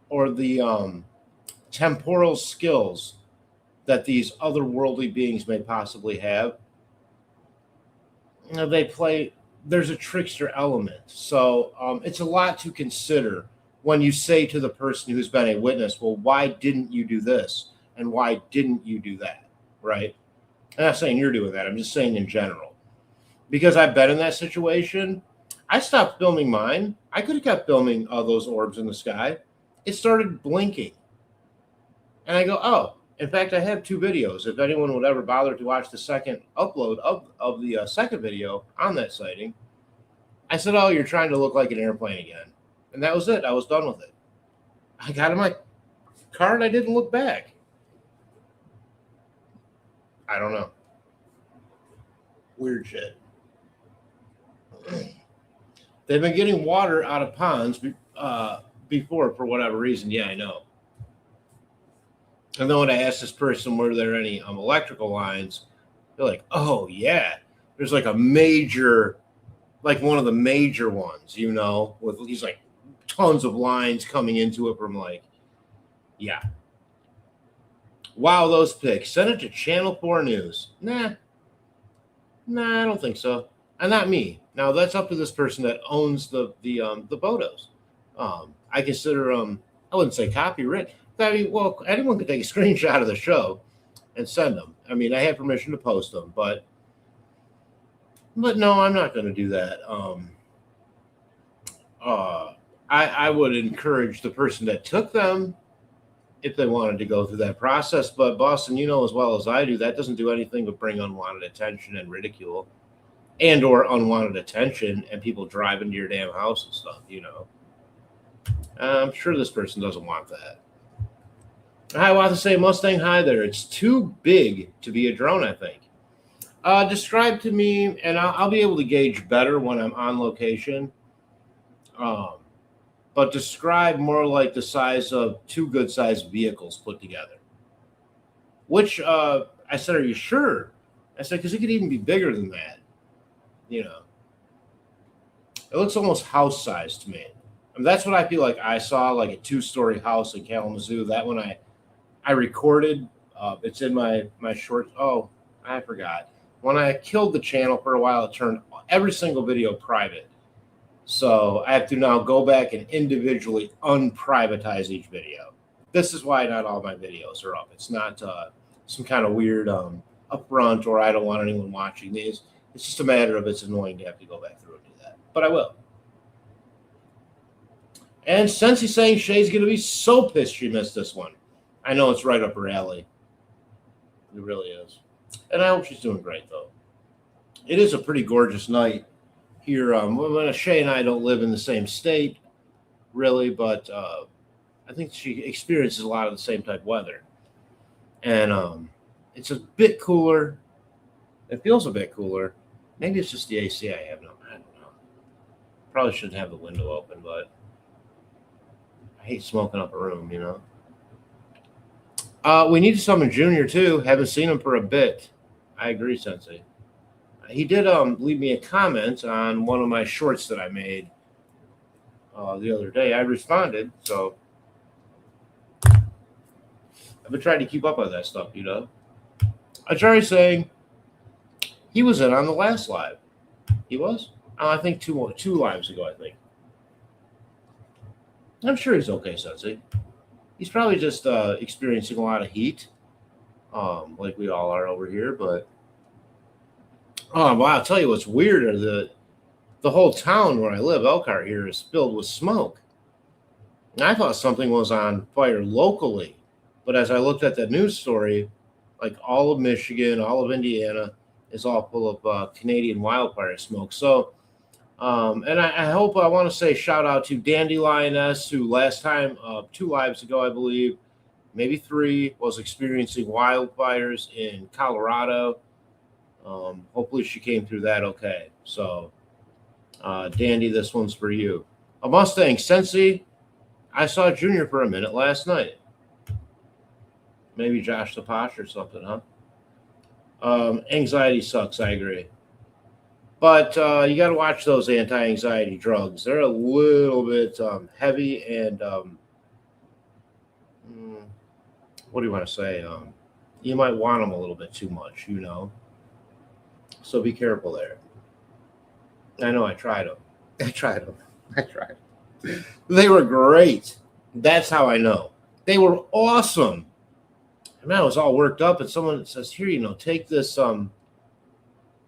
Speaker 3: or the temporal skills that these otherworldly beings may possibly have, they play. There's a trickster element. So it's a lot to consider when you say to the person who's been a witness, well, why didn't you do this? And why didn't you do that? Right? I'm not saying you're doing that. I'm just saying in general. Because I've been in that situation. I stopped filming mine. I could have kept filming those orbs in the sky. It started blinking. And I go, oh, in fact, I have 2 videos. If anyone would ever bother to watch the second upload of the second video on that sighting, I said, oh, you're trying to look like an airplane again. And that was it. I was done with it. I got in my car and I didn't look back. I don't know. Weird shit. They've been getting water out of ponds before for whatever reason. Yeah, I know. And then when I asked this person, were there any electrical lines? They're like, oh, yeah. There's like a major, like one of the major ones, with these like tons of lines coming into it from like, yeah. Wow, those pics. Send it to Channel 4 News. Nah, I don't think so. And not me. Now that's up to this person that owns the photos. I consider I wouldn't say copyright. I mean, well, anyone could take a screenshot of the show and send them. I mean, I have permission to post them, but no, I'm not going to do that. I would encourage the person that took them if they wanted to go through that process. But Boston, you know as well as I do, that doesn't do anything but bring unwanted attention and ridicule, and or unwanted attention and people driving to your damn house and stuff. I'm sure this person doesn't want that. I want to say Mustang, hi there. It's too big to be a drone, I think. Describe to me, and I'll be able to gauge better when I'm on location. But describe more like the size of two good-sized vehicles put together. Which I said, are you sure? I said, because it could even be bigger than that. It looks almost house-sized to me. And that's what I feel like I saw, like a 2-story house in Kalamazoo. That one I recorded. It's in my short. Oh, I forgot. When I killed the channel for a while, it turned every single video private. So I have to now go back and individually unprivatize each video. This is why not all my videos are up. It's not some kind of weird upfront or I don't want anyone watching these. It's just a matter of it's annoying to have to go back through and do that. But I will. And Sensi saying Shay's going to be so pissed she missed this one. I know it's right up her alley. It really is. And I hope she's doing great, though. It is a pretty gorgeous night here. When Shay and I don't live in the same state, really, but I think she experiences a lot of the same type of weather. And it's a bit cooler. It feels a bit cooler. Maybe it's just the AC I have. I don't know. Probably shouldn't have the window open, but I hate smoking up a room, We need to summon Junior, too. Haven't seen him for a bit. I agree, Sensei. He did leave me a comment on one of my shorts that I made the other day. I responded, so I've been trying to keep up with that stuff, Ajari saying he was in on the last live. He was? I think two lives ago, I think. I'm sure he's okay, Sensei. He's probably just experiencing a lot of heat, like we all are over here. But wow, I'll tell you what's weird. The whole town where I live, Elkhart here, is filled with smoke. And I thought something was on fire locally, but as I looked at that news story, like all of Michigan, all of Indiana is all full of Canadian wildfire smoke. So. And I hope I want to say shout out to Dandelion-S, who last time, 2 lives ago, I believe, maybe 3, was experiencing wildfires in Colorado. Hopefully she came through that okay. So, Dandy, this one's for you. A Mustang, Sensi, I saw Junior for a minute last night. Maybe Josh the Posh or something, huh? Anxiety sucks, I agree. But you got to watch those anti-anxiety drugs. They're a little bit heavy and what do you want to say? You might want them a little bit too much, So be careful there. I know I tried them. They were great. That's how I know. They were awesome. And I was all worked up, and someone says, "Here, take this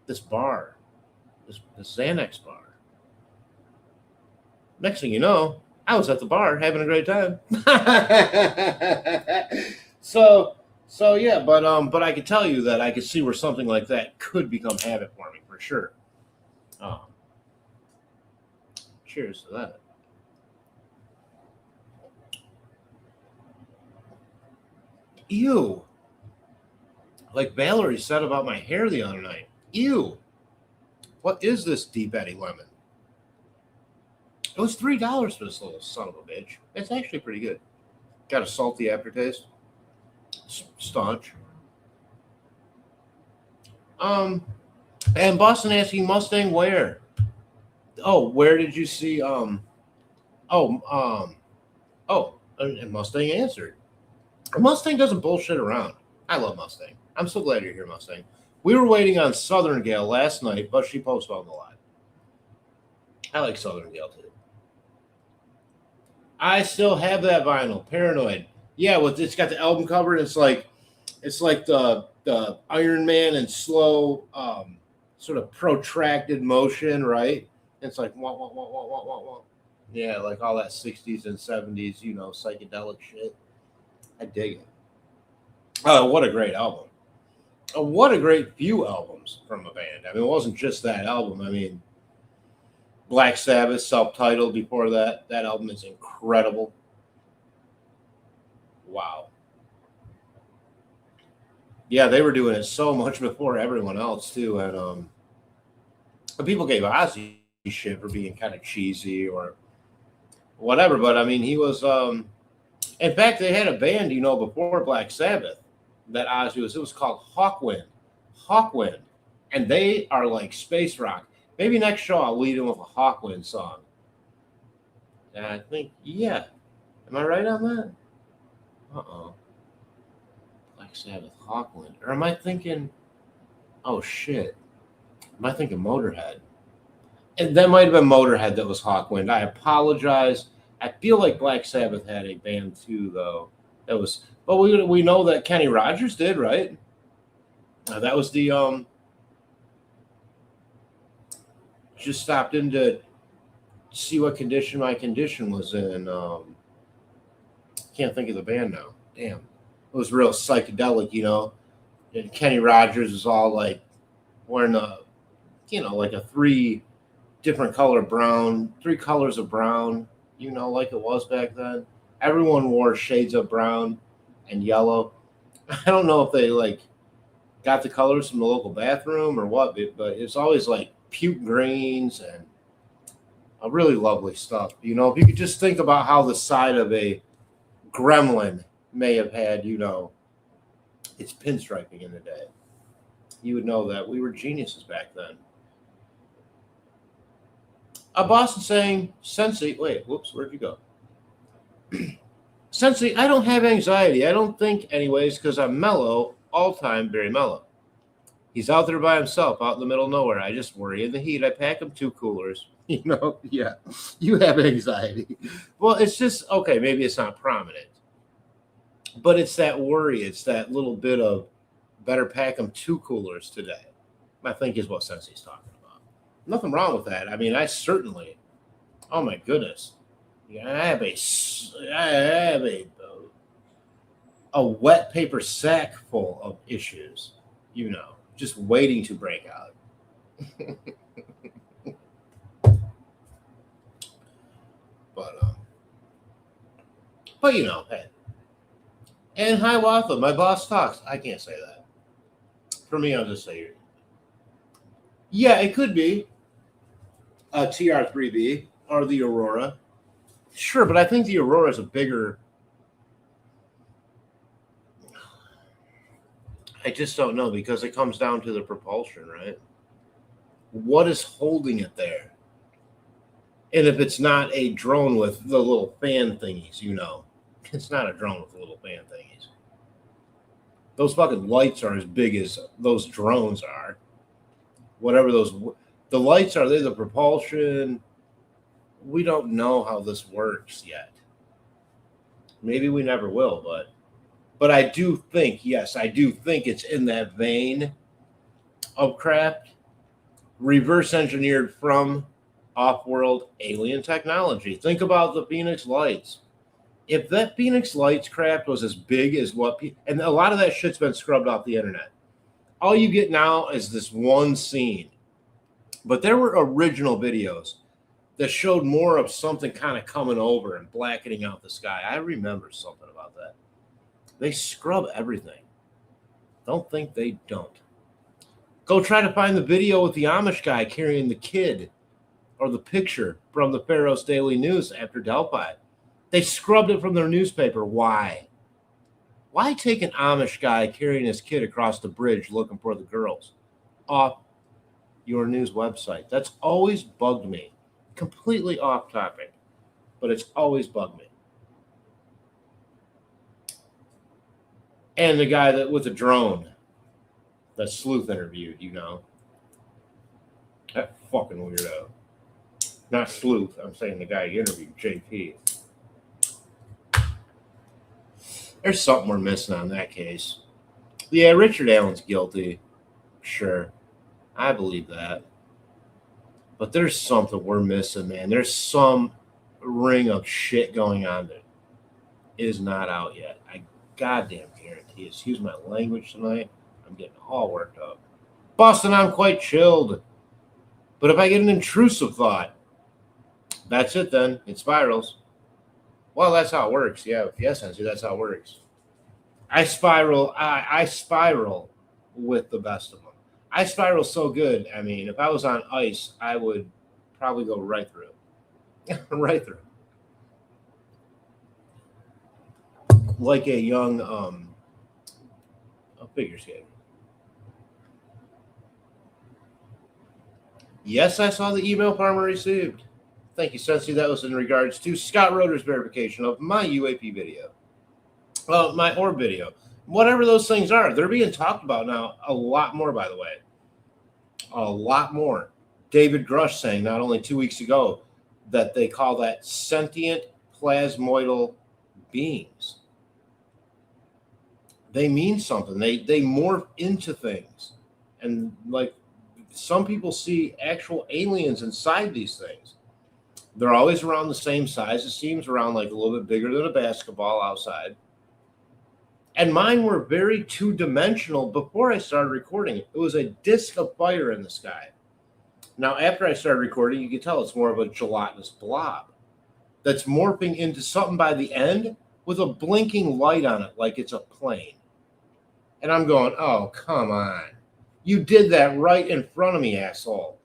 Speaker 3: this bar." This Xanax bar. Next thing you know, I was at the bar having a great time. So yeah, but I could tell you that I could see where something like that could become habit forming for sure. Cheers to that. Ew. Like Valerie said about my hair the other night. Ew. What is this Deep Eddy lemon? It was $3 for this little son of a bitch. It's actually pretty good. Got a salty aftertaste. Staunch. And Boston asking Mustang where? Oh, where did you see and Mustang answered. Mustang doesn't bullshit around. I love Mustang. I'm so glad you're here, Mustang. We were waiting on Southern Gale last night, but she posted on the live. I like Southern Gale too. I still have that vinyl, Paranoid. Yeah, it's got the album cover, and it's like the Iron Man in slow, sort of protracted motion, right? It's like wah, wah, wah, wah, wah, wah, wah. Yeah, like all that 60s and 70s, psychedelic shit. I dig it. Oh, what a great album. What a great few albums from a band. I mean, it wasn't just that album. I mean, Black Sabbath, self-titled before that. That album is incredible. Wow. Yeah, they were doing it so much before everyone else, too. And people gave Ozzy shit for being kind of cheesy or whatever. But, I mean, he was... in fact, they had a band, before Black Sabbath that Ozzy was. It was called Hawkwind. And they are like space rock. Maybe next show I'll lead in with a Hawkwind song. And I think, yeah. Am I right on that? Uh-oh. Black Sabbath, Hawkwind. Or am I thinking, oh, shit. Am I thinking Motorhead? And that might have been Motorhead that was Hawkwind. I apologize. I feel like Black Sabbath had a band too, though. That was, but we know that Kenny Rogers did, right? That was the just stopped in to see what condition my condition was in. Can't think of the band now. Damn, it was real psychedelic, And Kenny Rogers was all like wearing like a three colors of brown. Like it was back then. Everyone wore shades of brown and yellow. I don't know if they got the colors from the local bathroom or what, but it's always like puke greens and a really lovely stuff. If you could just think about how the side of a gremlin may have had, its pinstriping in the day, you would know that we were geniuses back then. Boston saying, Sensei, wait, whoops, where'd you go? Sensei, I don't have anxiety. I don't think, anyways, because I'm mellow, all time, very mellow. He's out there by himself, out in the middle of nowhere. I just worry in the heat. I pack him 2 coolers. Yeah, you have anxiety. Well, it's just, okay, maybe it's not prominent. But it's that worry. It's that little bit of better pack him 2 coolers today, I think is what Sensei's talking about. Nothing wrong with that. I mean, I certainly, oh my goodness. Yeah, I have a wet paper sack full of issues, just waiting to break out. But hey. And Hiawatha, my boss talks. I can't say that. For me, I'll just say, yeah, it could be a TR3B or the Aurora. Sure, but I think the Aurora is a bigger... I just don't know because it comes down to the propulsion, right? What is holding it there? And if it's not a drone with the little fan thingies, it's not a drone with the little fan thingies. Those fucking lights are as big as those drones are. Whatever the lights are, they're the propulsion. We don't know how this works yet. Maybe we never will, but I do think it's in that vein of craft, reverse engineered from off-world alien technology. Think about the Phoenix Lights. If that Phoenix Lights craft was as big as and a lot of that shit's been scrubbed off the internet. All you get now is this one scene. But there were original videos that showed more of something kind of coming over and blackening out the sky. I remember something about that. They scrub everything. Don't think they don't. Go try to find the video with the Amish guy carrying the kid or the picture from the Pharos Daily News after Delphi. They scrubbed it from their newspaper. Why? Why take an Amish guy carrying his kid across the bridge looking for the girls off your news website? That's always bugged me. Completely off topic, but it's always bugged me. And the guy that with the drone, that sleuth interviewed, that fucking weirdo. Not sleuth, I'm saying the guy you interviewed, JP. There's something we're missing on that case. Yeah, Richard Allen's guilty. Sure. I believe that. But there's something we're missing, man. There's some ring of shit going on that is not out yet. I goddamn guarantee. Excuse my language tonight. I'm getting all worked up. Boston, I'm quite chilled. But if I get an intrusive thought, that's it then. It spirals. Well, that's how it works. Yeah, Sensei, that's how it works. I spiral with the best of them. I spiral so good. I mean, if I was on ice, I would probably go right through. Right through. Like a young figure skater. Yes, I saw the email Farmer received. Thank you, Sensei. That was in regards to Scott Roeder's verification of my UAP video. My orb video. Whatever those things are, they're being talked about now a lot more, by the way. A lot more. David Grush saying not only 2 weeks ago that they call that sentient plasmoidal beings. They mean something. They morph into things. And like some people see actual aliens inside these things. They're always around the same size. It seems around like a little bit bigger than a basketball outside. And mine were very two-dimensional before I started recording it. It was a disc of fire in the sky. Now, after I started recording, you can tell it's more of a gelatinous blob that's morphing into something by the end with a blinking light on it like it's a plane. And I'm going, oh, come on. You did that right in front of me, asshole.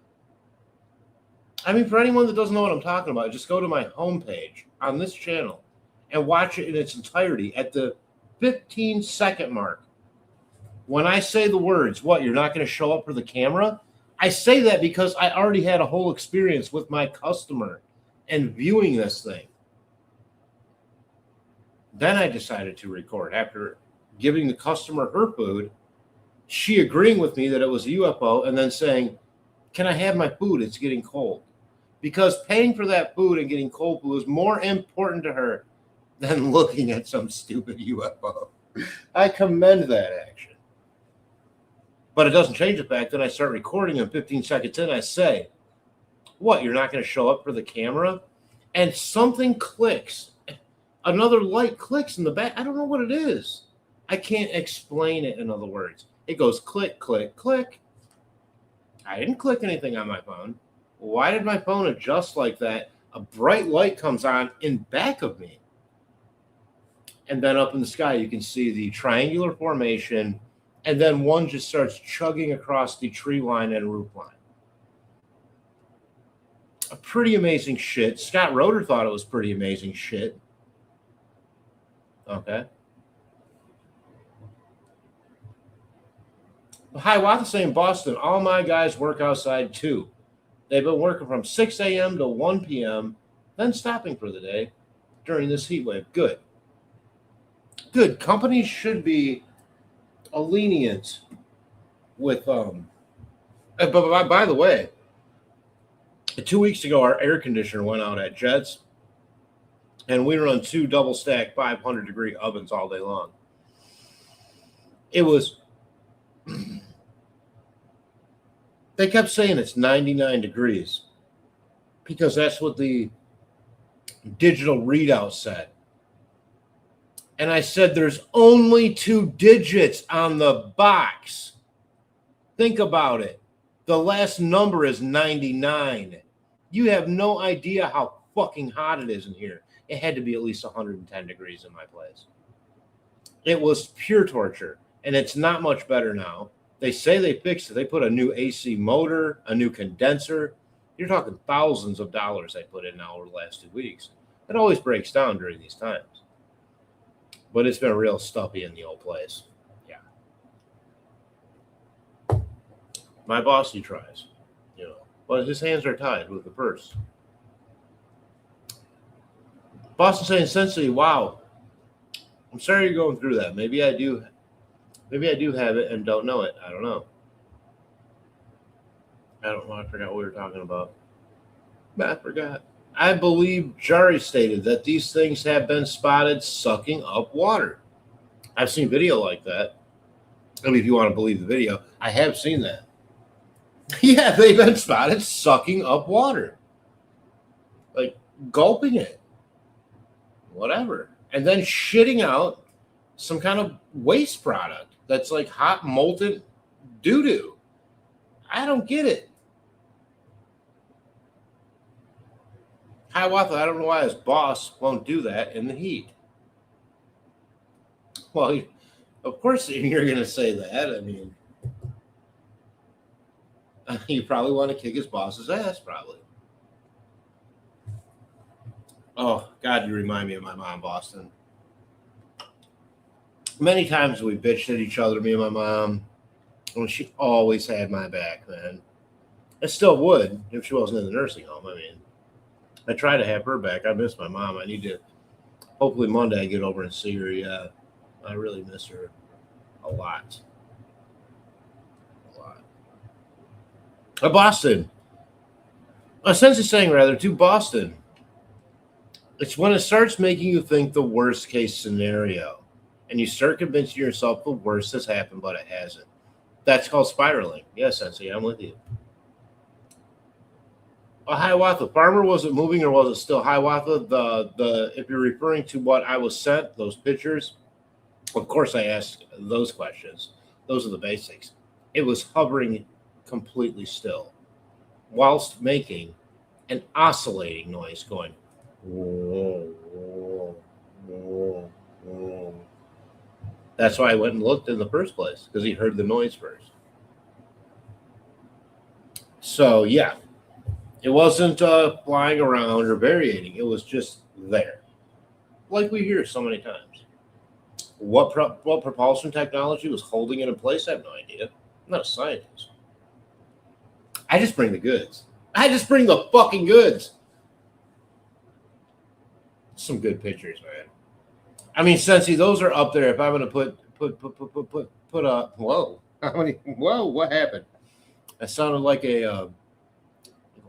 Speaker 3: I mean, for anyone that doesn't know what I'm talking about, just go to my homepage on this channel and watch it in its entirety at the 15-second mark. When I say the words, what, you're not going to show up for the camera? I say that because I already had a whole experience with my customer and viewing this thing. Then I decided to record after giving the customer her food, she agreeing with me that it was a UFO, and then saying, can I have my food? It's getting cold. Because paying for that food and getting cold food is more important to her than looking at some stupid UFO. I commend that action. But it doesn't change the fact that I start recording and 15 seconds in, I say, what, you're not going to show up for the camera? And something clicks. Another light clicks in the back. I don't know what it is. I can't explain it in other words. It goes click, click, click. I didn't click anything on my phone. Why did my phone adjust like that? A bright light comes on in back of me. And then up in the sky, you can see the triangular formation. And then one just starts chugging across the tree line and roof line. A pretty amazing shit. Scott Roeder thought it was pretty amazing shit. Okay. Hiawatha saying Boston, all my guys work outside too. They've been working from 6 a.m. to 1 p.m., then stopping for the day during this heat wave. Good. Good. Companies should be lenient with but by the way, 2 weeks ago our air conditioner went out at Jets, and we run 2 double stack 500-degree ovens all day long. It was they kept saying it's 99 degrees because that's what the digital readout said. And I said, there's only 2 digits on the box. Think about it. The last number is 99. You have no idea how fucking hot it is in here. It had to be at least 110 degrees in my place. It was pure torture, and it's not much better now. They say they fixed it. They put a new AC motor, a new condenser. You're talking thousands of dollars they put in now over the last 2 weeks. It always breaks down during these times. But it's been real stuffy in the old place. Yeah. My boss, he tries, but his hands are tied with the purse. Boss is saying, Sensei, wow, I'm sorry you're going through that. Maybe I do have it and don't know it. I don't know. I forgot what we were talking about. I forgot. I believe Jari stated that these things have been spotted sucking up water. I've seen video like that. I mean, if you want to believe the video, I have seen that. Yeah, they've been spotted sucking up water. Like gulping it. Whatever. And then shitting out some kind of waste product that's like hot molten doo-doo. I don't get it. Hiawatha, I don't know why his boss won't do that in the heat. Well, of course you're going to say that. I mean, you probably want to kick his boss's ass, probably. Oh, God, you remind me of my mom, Boston. Many times we bitched at each other, me and my mom. And she always had my back, man. I still would if she wasn't in the nursing home. I mean, I try to have her back. I miss my mom. I need to, hopefully Monday I get over and see her. Yeah, I really miss her a lot. A lot. Boston. A sense of saying, rather, to Boston. It's when it starts making you think the worst case scenario and you start convincing yourself the worst has happened, but it hasn't. That's called spiraling. Yes, Sensei, I'm with you. Hiawatha, farmer wasn't moving, or was it still Hiawatha? The if you're referring to what I was sent, those pictures, of course I asked those questions. Those are the basics. It was hovering completely still whilst making an oscillating noise going. Whoa, whoa, whoa, whoa. That's why I went and looked in the first place, because he heard the noise first. So, yeah, it wasn't flying around or varying. It was just there, like we hear so many times. What propulsion technology was holding it in place, I have no idea. I'm not a scientist. I just bring the goods. I just bring the fucking goods. Some good pictures, man. I mean, Sensei, those are up there. If I'm going to put up, whoa, how many? Whoa, what happened? That sounded like a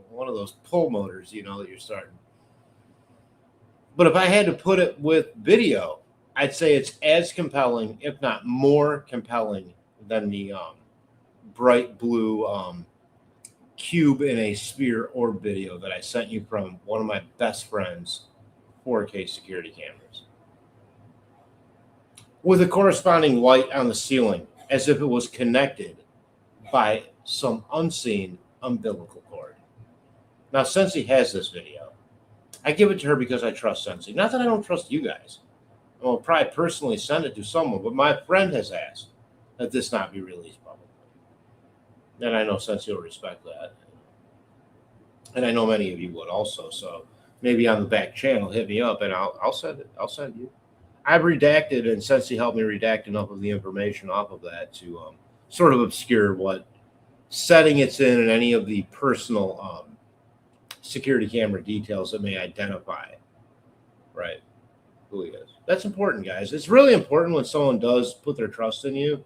Speaker 3: one of those pull motors, that you're starting. But if I had to put it with video, I'd say it's as compelling, if not more compelling, than the bright blue cube in a sphere orb video that I sent you from one of my best friends' 4K security cameras, with a corresponding light on the ceiling, as if it was connected by some unseen umbilical cord. Now, Sensei has this video. I give it to her because I trust Sensei. Not that I don't trust you guys. I'll probably personally send it to someone, but my friend has asked that this not be released publicly. And I know Sensei will respect that. And I know many of you would also. So maybe on the back channel, hit me up and I'll send it. I'll send you. I've redacted, and Sensei helped me redact enough of the information off of that to sort of obscure what setting it's in and any of the personal security camera details that may identify, right, who he is. That's important, guys. It's really important when someone does put their trust in you.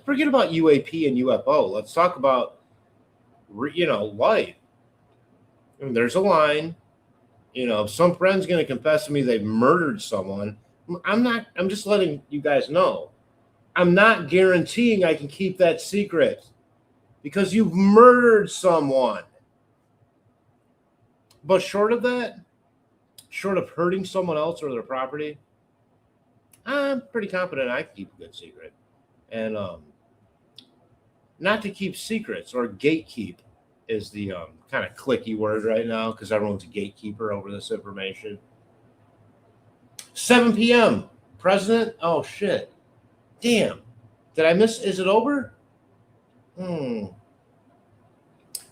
Speaker 3: Forget about UAP and UFO. Let's talk about, life. I mean, there's a line. If some friend's going to confess to me they've murdered someone, I'm just letting you guys know. I'm not guaranteeing I can keep that secret because you've murdered someone. But short of that, short of hurting someone else or their property, I'm pretty confident I can keep a good secret. And not to keep secrets, or gatekeep is the kind of clicky word right now because everyone's a gatekeeper over this information. 7 p.m. President? Oh, shit. Damn. Did I miss? Is it over? Well,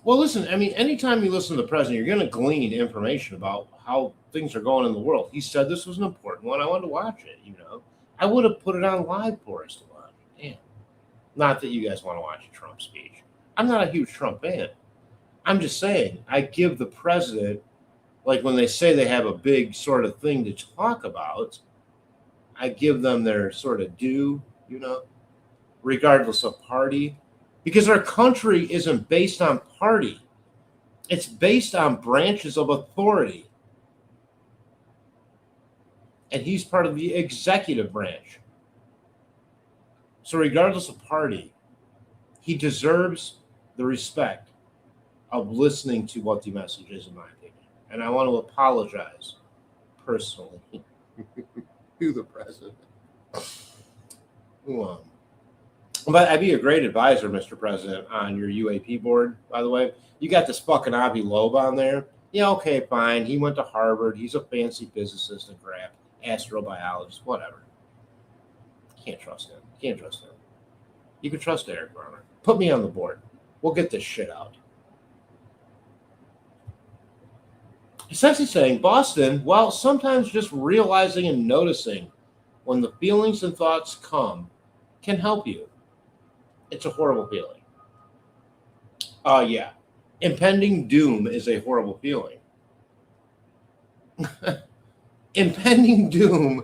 Speaker 3: listen, I mean, anytime you listen to the president, you're going to glean information about how things are going in the world. He said this was an important one. I wanted to watch it, you know. I would have put it on live for us to watch. Damn. Not that you guys want to watch a Trump speech. I'm not a huge Trump fan. I'm just saying, I give the president, like when they say they have a big sort of thing to talk about, I give them their sort of due, you know, regardless of party. Because our country isn't based on party. It's based on branches of authority. And he's part of the executive branch. So regardless of party, he deserves the respect of listening to what the message is, in my opinion. And I want to apologize personally to the president. But I'd be a great advisor, Mr. President, on your UAP board, by the way. You got this fucking Avi Loeb on there. Yeah, okay, fine. He went to Harvard. He's a fancy physicist and crap, astrobiologist, whatever. Can't trust him. Can't trust him. You can trust Eric Garner. Put me on the board. We'll get this shit out. Essentially saying, Boston, while sometimes just realizing and noticing when the feelings and thoughts come can help you. It's a horrible feeling. Yeah. Impending doom is a horrible feeling. Impending doom,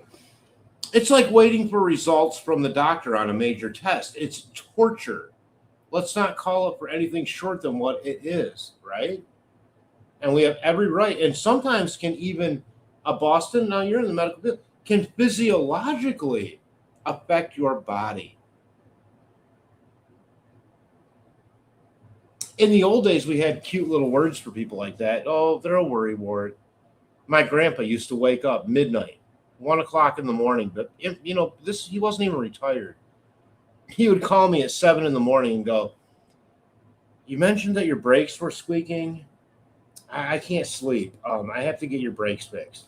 Speaker 3: it's like waiting for results from the doctor on a major test. It's torture. Let's not call it for anything short than what it is, right? And we have every right, and sometimes can even, Boston, now you're in the medical field, can physiologically affect your body. In the old days, we had cute little words for people like that. Oh, they're a worry wart. My grandpa used to wake up midnight, 1 o'clock in the morning. But, you know, he wasn't even retired. He would call me at 7 in the morning and go, you mentioned that your brakes were squeaking. I can't sleep. I have to get your brakes fixed.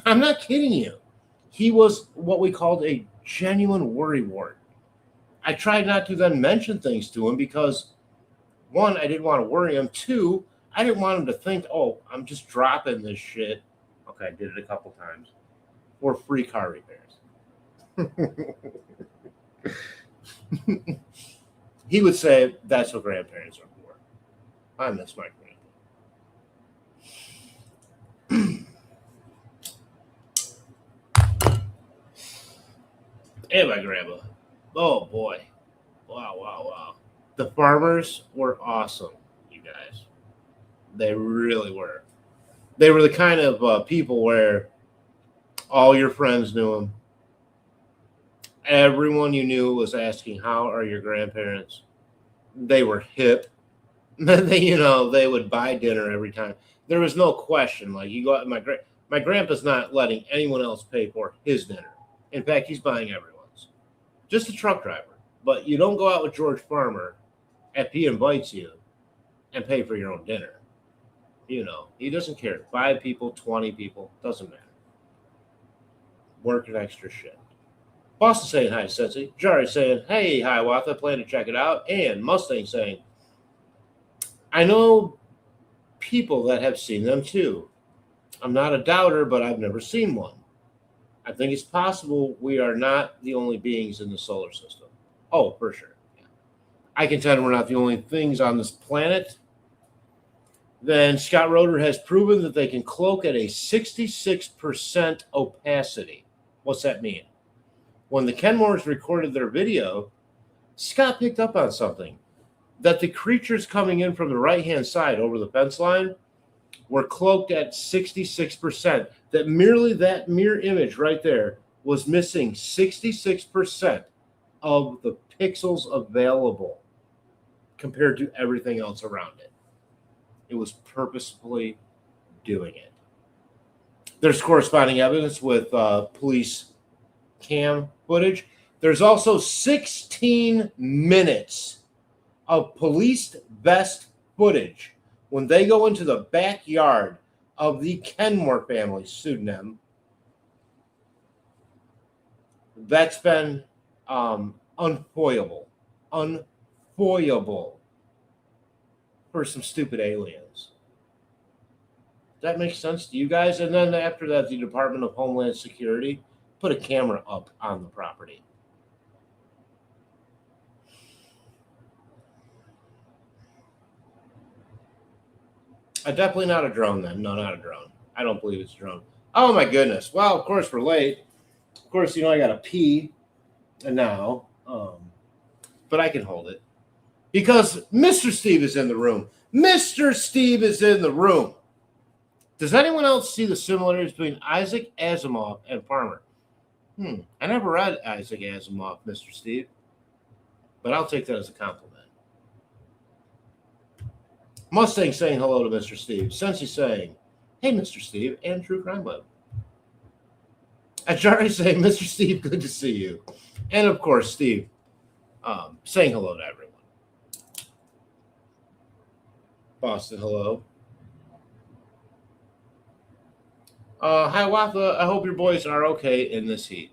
Speaker 3: I'm not kidding you. He was what we called a genuine worry wart. I tried not to then mention things to him because, one, I didn't want to worry him. Two, I didn't want him to think, oh, I'm just dropping this shit. Okay, I did it a couple times. For free car repairs. He would say, that's what grandparents are for. I miss my grandpa. And my grandma. Oh, boy. Wow. The farmers were awesome, you guys. They really were. They were the kind of people where all your friends knew them. Everyone you knew was asking, how are your grandparents? They were hip. They would buy dinner every time. There was no question. Like, you go out, my grandpa's not letting anyone else pay for his dinner. In fact, he's buying everyone's. Just a truck driver. But you don't go out with George Farmer if he invites you and pay for your own dinner. You know, he doesn't care. 5 people, 20 people, doesn't matter. Work an extra shift. Boston saying hi, Sensi. Jari saying, hey, Hiawatha, plan to check it out. And Mustang saying, I know people that have seen them too. I'm not a doubter, but I've never seen one. I think it's possible we are not the only beings in the solar system. Oh, for sure. Yeah. I contend we're not the only things on this planet. Then Scott Roeder has proven that they can cloak at a 66% opacity. What's that mean? When the Kenmores recorded their video, Scott picked up on something. That the creatures coming in from the right-hand side over the fence line were cloaked at 66%. That mere image right there was missing 66% of the pixels available compared to everything else around it. It was purposefully doing it. There's corresponding evidence with police cam footage. There's also 16 minutes of police vest footage when they go into the backyard of the Kenmore family pseudonym That's been unfoyable for some stupid aliens. That makes sense to you guys? And then after that, the Department of Homeland Security put a camera up on the property. Definitely not a drone then. No, not a drone. I don't believe it's a drone. Oh my goodness. Well, of course we're late. Of course, I got to pee now. But I can hold it. Because Mr. Steve is in the room. Mr. Steve is in the room. Does anyone else see the similarities between Isaac Asimov and Farmer? I never read Isaac Asimov, Mr. Steve. But I'll take that as a compliment. Mustang saying hello to Mr. Steve. Sensi saying, hey, Mr. Steve, and True Crime Web. Ajari saying, Mr. Steve, good to see you. And of course, Steve saying hello to everyone. Boston, hello. Hi, Watha. I hope your boys are okay in this heat.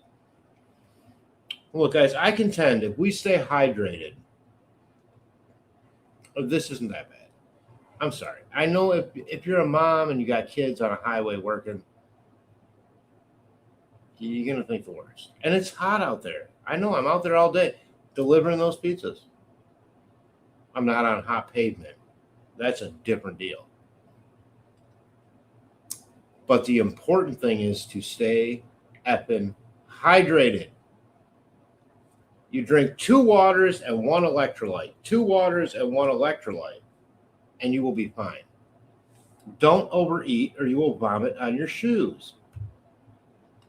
Speaker 3: Look, guys, I contend if we stay hydrated, this isn't that bad. I'm sorry. I know if you're a mom and you got kids on a highway working, you're going to think the worst. And it's hot out there. I know. I'm out there all day delivering those pizzas. I'm not on hot pavement. That's a different deal. But the important thing is to stay effing hydrated. You drink 2 waters and 1 electrolyte. 2 waters and 1 electrolyte. And you will be fine. Don't overeat or you will vomit on your shoes.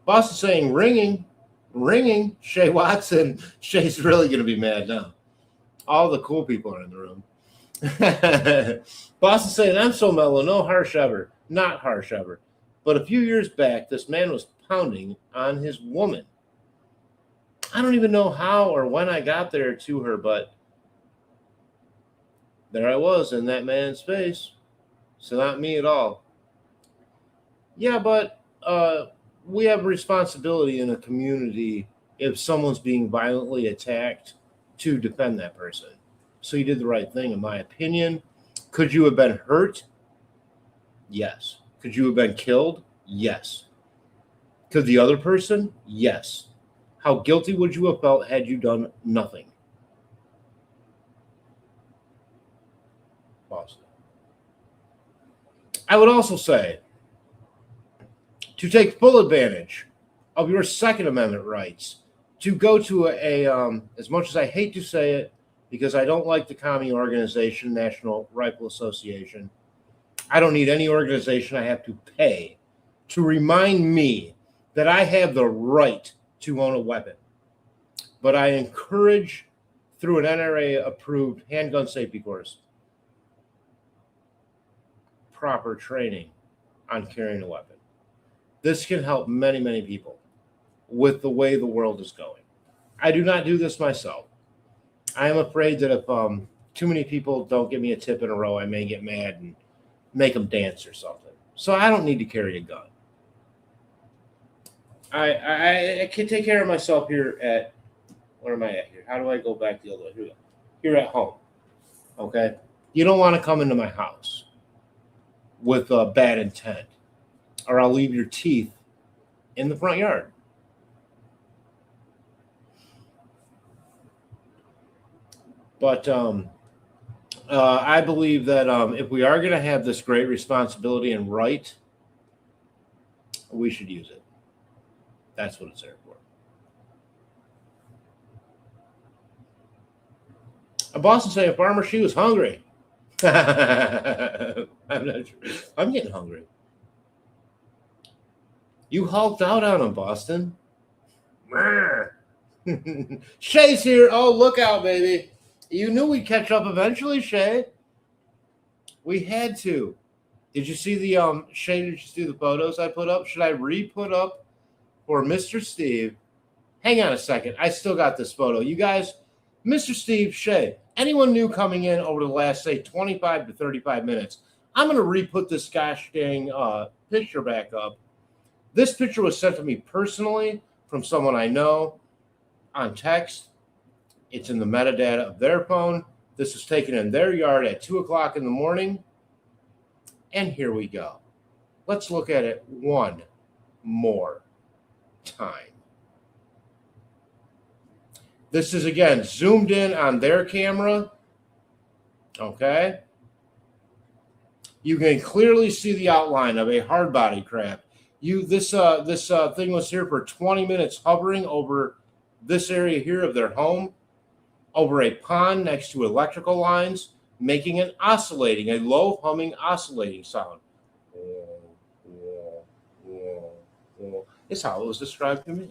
Speaker 3: Boss is saying ringing, Shay Watson. Shay's really going to be mad now. All the cool people are in the room. Boss is saying, I'm so mellow, no harsh ever. Not harsh ever. But a few years back, this man was pounding on his woman. I don't even know how or when I got there to her, but there I was in that man's face. So not me at all. Yeah, but we have a responsibility in a community if someone's being violently attacked to defend that person. So you did the right thing, in my opinion. Could you have been hurt? Yes. Could you have been killed? Yes. Could the other person? Yes. How guilty would you have felt had you done nothing? Boston. I would also say to take full advantage of your Second Amendment rights to go to as much as I hate to say it, because I don't like the commie organization, National Rifle Association. I don't need any organization I have to pay to remind me that I have the right to own a weapon. But I encourage, through an NRA-approved handgun safety course, proper training on carrying a weapon. This can help many, many people with the way the world is going. I do not do this myself. I am afraid that if too many people don't give me a tip in a row, I may get mad and make them dance or something. So I don't need to carry a gun. I can take care of myself here at, where am I at here? How do I go back the other way? Here we go. Here at home. Okay? You don't want to come into my house with a bad intent, or I'll leave your teeth in the front yard. But I believe that if we are going to have this great responsibility and right, we should use it. That's what it's there for. A Boston saying, Farmer, she was hungry. I'm not sure. I'm getting hungry. You hulked out on him, Boston. Shay's here. Oh, look out, baby. You knew we'd catch up eventually, Shay. We had to. Did you see the Shay? Did you see the photos I put up? Should I re-put up for Mr. Steve? Hang on a second. I still got this photo. You guys, Mr. Steve, Shay, anyone new coming in over the last, say, 25 to 35 minutes, I'm going to re-put this gosh dang picture back up. This picture was sent to me personally from someone I know. on text. It's in the metadata of their phone. This was taken in their yard at 2 o'clock in the morning. And here we go. Let's look at it one more time. This is, again, zoomed in on their camera. Okay? You can clearly see the outline of a hard body craft. This thing was here for 20 minutes hovering over this area here of their home, over a pond next to electrical lines, making a low humming oscillating sound. It's how it was described to me.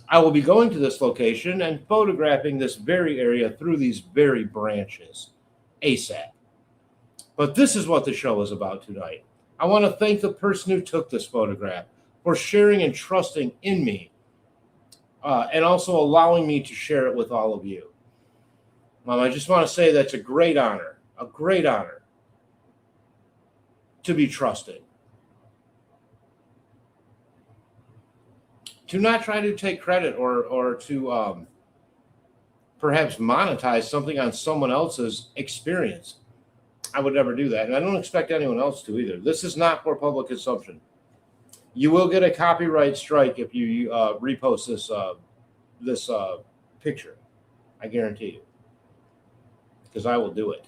Speaker 3: I will be going to this location and photographing this very area through these very branches ASAP. But this is what the show is about tonight. I want to thank the person who took this photograph for sharing and trusting in me, and also allowing me to share it with all of you. I just want to say that's a great honor to be trusted. To not try to take credit or to perhaps monetize something on someone else's experience. I would never do that, and I don't expect anyone else to either. This is not for public consumption. You will get a copyright strike if you repost this picture. I guarantee you, because I will do it.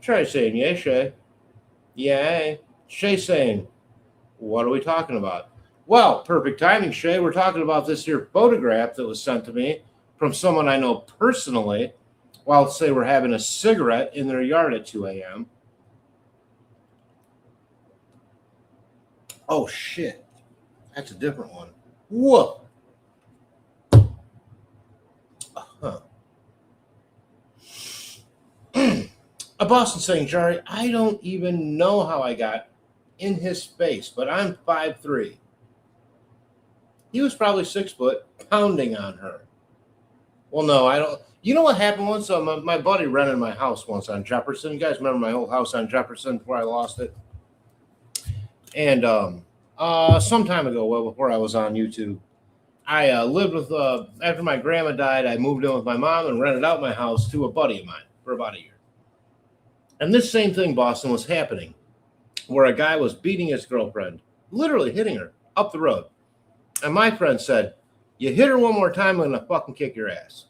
Speaker 3: Try saying, "Yay, Shay." Yay. Shay saying, "What are we talking about?" Well, perfect timing, Shay. We're talking about this here photograph that was sent to me from someone I know personally while, say, we're having a cigarette in their yard at 2 a.m. Oh, shit. That's a different one. Whoa. A Boston saying, Jari, I don't even know how I got in his face, but I'm 5'3". He was probably 6 foot, pounding on her. Well, no, I don't. You know what happened once? My buddy rented my house once on Jefferson. You guys remember my old house on Jefferson before I lost it? And some time ago, well, before I was on YouTube, I lived with, after my grandma died, I moved in with my mom and rented out my house to a buddy of mine for about a year. And this same thing, Boston, was happening, where a guy was beating his girlfriend, literally hitting her up the road. And my friend said, "You hit her one more time, I'm going to fucking kick your ass."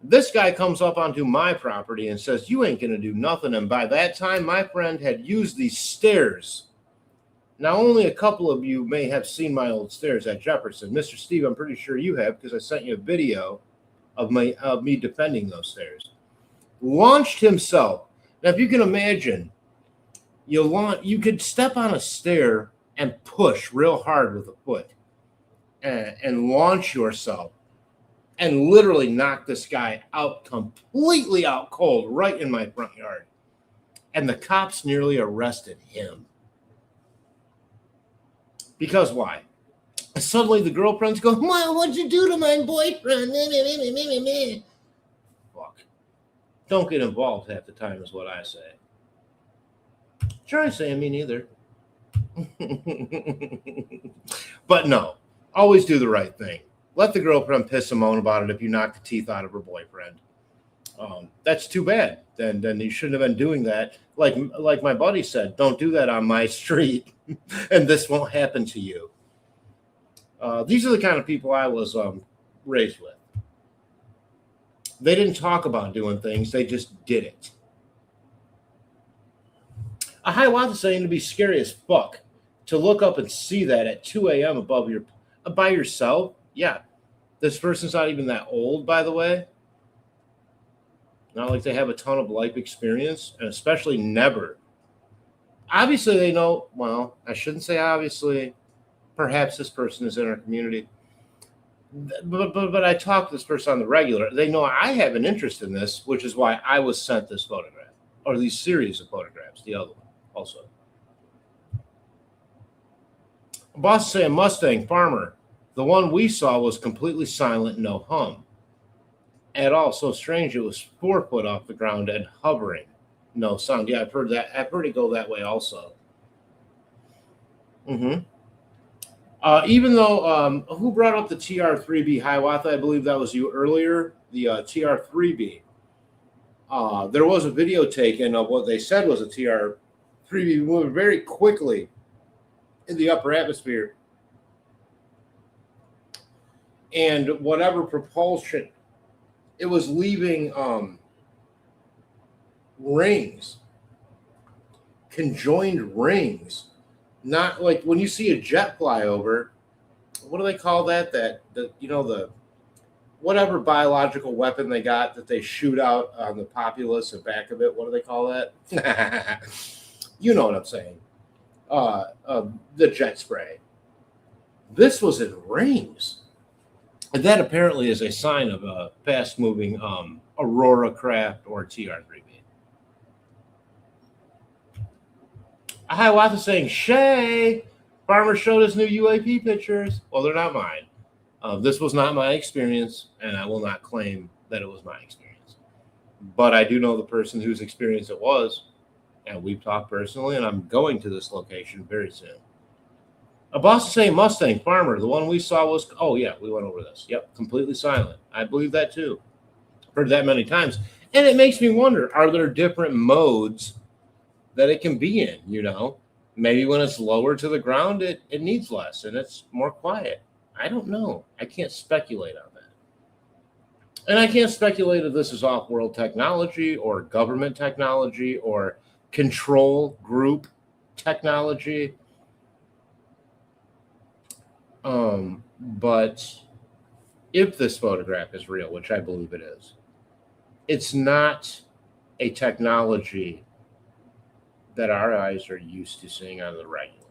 Speaker 3: This guy comes up onto my property and says, "You ain't going to do nothing." And by that time, my friend had used these stairs. Now, only a couple of you may have seen my old stairs at Jefferson. Mr. Steve, I'm pretty sure you have, because I sent you a video of me defending those stairs. Launched himself. Now, if you can imagine, you could step on a stair and push real hard with a foot and launch yourself and literally knock this guy out, completely out cold, right in my front yard. And the cops nearly arrested him. Because why? Suddenly the girlfriends go, "Mom, what'd you do to my boyfriend?" Fuck. Don't get involved half the time is what I say. Try saying me neither. But no, always do the right thing. Let the girlfriend piss and moan about it if you knock the teeth out of her boyfriend. That's too bad. Then you shouldn't have been doing that. Like my buddy said, don't do that on my street, and this won't happen to you. These are the kind of people I was raised with. They didn't talk about doing things; they just did it. A Hiawatha saying to be scary as fuck to look up and see that at 2 a.m. above by yourself. Yeah, this person's not even that old, by the way. Not like they have a ton of life experience, and especially never. Obviously, they know, well, I shouldn't say obviously. Perhaps this person is in our community. But I talk to this person on the regular. They know I have an interest in this, which is why I was sent this photograph, or these series of photographs, the other one also. Boss saying Mustang farmer. The one we saw was completely silent, no hum at all. So strange, it was 4 foot off the ground and hovering, no sound. Yeah, I've heard that. I've heard it go that way also. Even though, who brought up the TR3B Hiawatha? I believe that was you earlier. The TR3B. There was a video taken of what they said was a TR3B moving very quickly in the upper atmosphere. And whatever propulsion, it was leaving rings, conjoined rings. Not like when you see a jet fly over, what do they call that? The whatever biological weapon they got that they shoot out on the populace and back of it. What do they call that? You know what I'm saying. The jet spray. This was in rings. And that apparently is a sign of a fast-moving Aurora craft or TR-3B. Hiawatha saying, Shay, Farmer showed us new UAP pictures. Well, they're not mine. This was not my experience, and I will not claim that it was my experience. But I do know the person whose experience it was, and we've talked personally, and I'm going to this location very soon. A boss is saying Mustang, Farmer, the one we saw was, oh, yeah, we went over this. Yep, completely silent. I believe that, too. Heard that many times. And it makes me wonder, are there different modes that it can be in, you know? Maybe when it's lower to the ground, it needs less, and it's more quiet. I don't know. I can't speculate on that. And I can't speculate if this is off-world technology or government technology or control group technology. But if this photograph is real, which I believe it is, it's not a technology that our eyes are used to seeing on the regular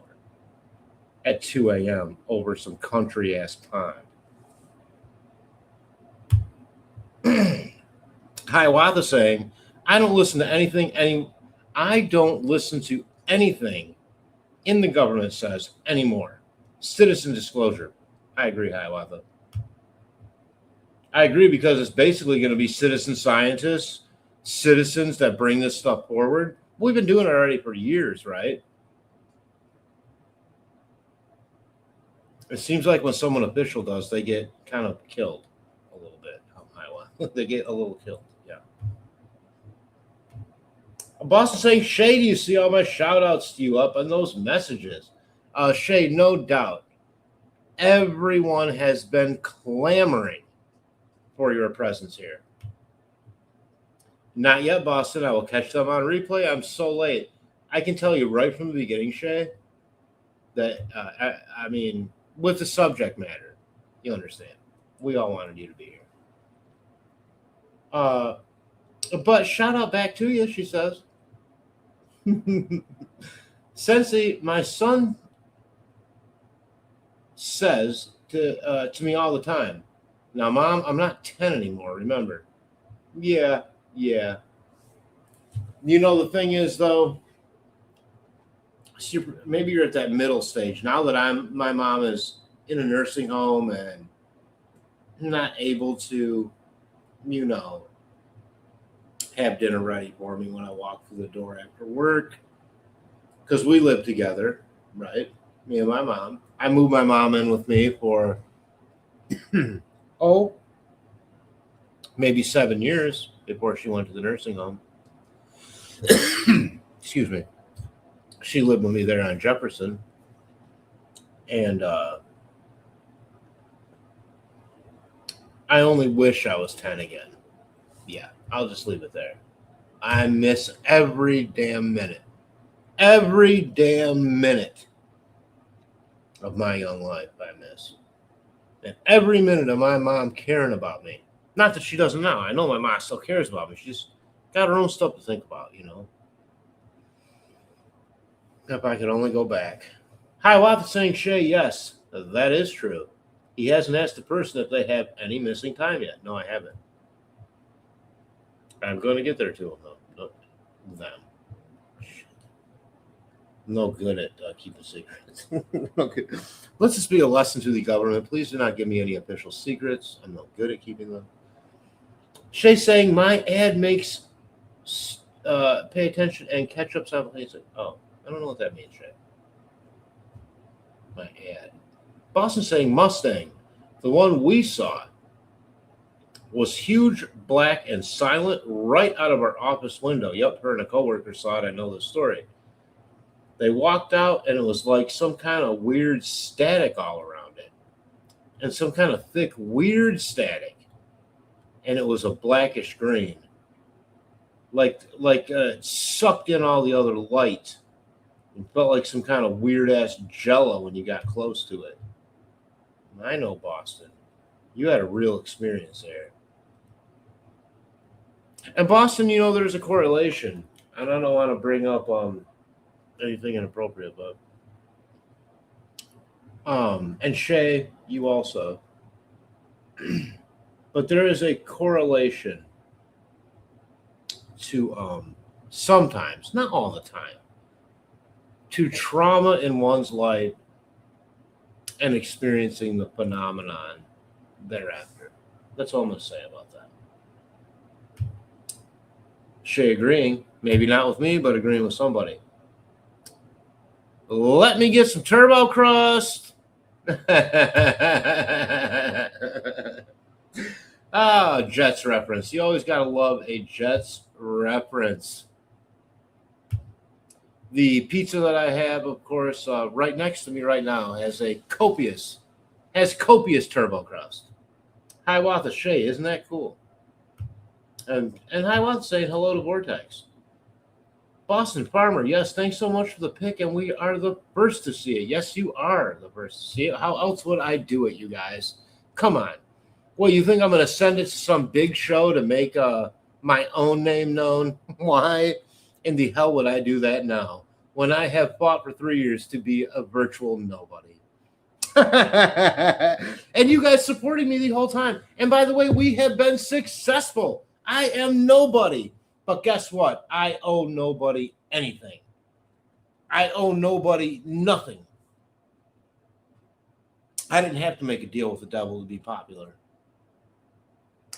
Speaker 3: at 2 a.m. over some country-ass pond. Hiawatha saying, I don't listen to anything in the government says anymore. Citizen disclosure. I agree, Hiawatha. I agree because it's basically going to be citizen scientists, citizens that bring this stuff forward. We've been doing it already for years, right? It seems like when someone official does, they get kind of killed a little bit. They get a little killed, yeah. Boston saying, Shay, do you see all my shout-outs to you up on those messages? Shay, no doubt. Everyone has been clamoring for your presence here. Not yet, Boston. I will catch them on replay. I'm so late. I can tell you right from the beginning, Shay, that, I mean, with the subject matter, you understand. We all wanted you to be here. But shout out back to you, she says. Sensei, my son says to me all the time, now, Mom, I'm not 10 anymore, remember? Yeah. You know, the thing is, though, maybe you're at that middle stage. Now that my mom is in a nursing home and not able to, you know, have dinner ready for me when I walk through the door after work, because we live together, right? Me and my mom. I moved my mom in with me for, maybe 7 years before she went to the nursing home. Excuse me. She lived with me there on Jefferson. And I only wish I was 10 again. Yeah, I'll just leave it there. I miss every damn minute. Every damn minute of my young life I miss. And every minute of my mom caring about me. Not that she doesn't now. I know my mom still cares about me. She's got her own stuff to think about, you know. If I could only go back. Hiawatha saying, Shay, yes, that is true. He hasn't asked the person if they have any missing time yet. No, I haven't. I'm going to get there to him, though. No. No good at keeping secrets. Okay. Let's just be a lesson to the government. Please do not give me any official secrets. I'm no good at keeping them. Shay saying, my ad makes pay attention and catch up simultaneously. Oh, I don't know what that means, Shay. My ad. Boston saying Mustang. The one we saw was huge, black, and silent right out of our office window. Yep, her and a coworker saw it. I know the story. They walked out, and it was like some kind of weird static all around it, and some kind of thick, weird static. And it was a blackish green, like sucked in all the other light. It felt like some kind of weird ass jello when you got close to it. I know Boston. You had a real experience there. And Boston, you know, there's a correlation. And I don't want to bring up anything inappropriate, but and Shay, you also. But there is a correlation to sometimes, not all the time, to trauma in one's life and experiencing the phenomenon thereafter. That's all I'm going to say about that. Shay agreeing, maybe not with me, but agreeing with somebody. Let me get some turbo crust. Jets reference. You always got to love a Jets reference. The pizza that I have, of course, right next to me right now has copious turbo crust. Hiawatha Shay, isn't that cool? And Hiawatha saying hello to Vortex. Boston Farmer, yes, thanks so much for the pick, and we are the first to see it. Yes, you are the first to see it. How else would I do it, you guys? Come on. Well, you think I'm going to send it to some big show to make my own name known? Why in the hell would I do that now when I have fought for 3 years to be a virtual nobody? And you guys supporting me the whole time. And by the way, we have been successful. I am nobody. But guess what? I owe nobody anything. I owe nobody nothing. I didn't have to make a deal with the devil to be popular.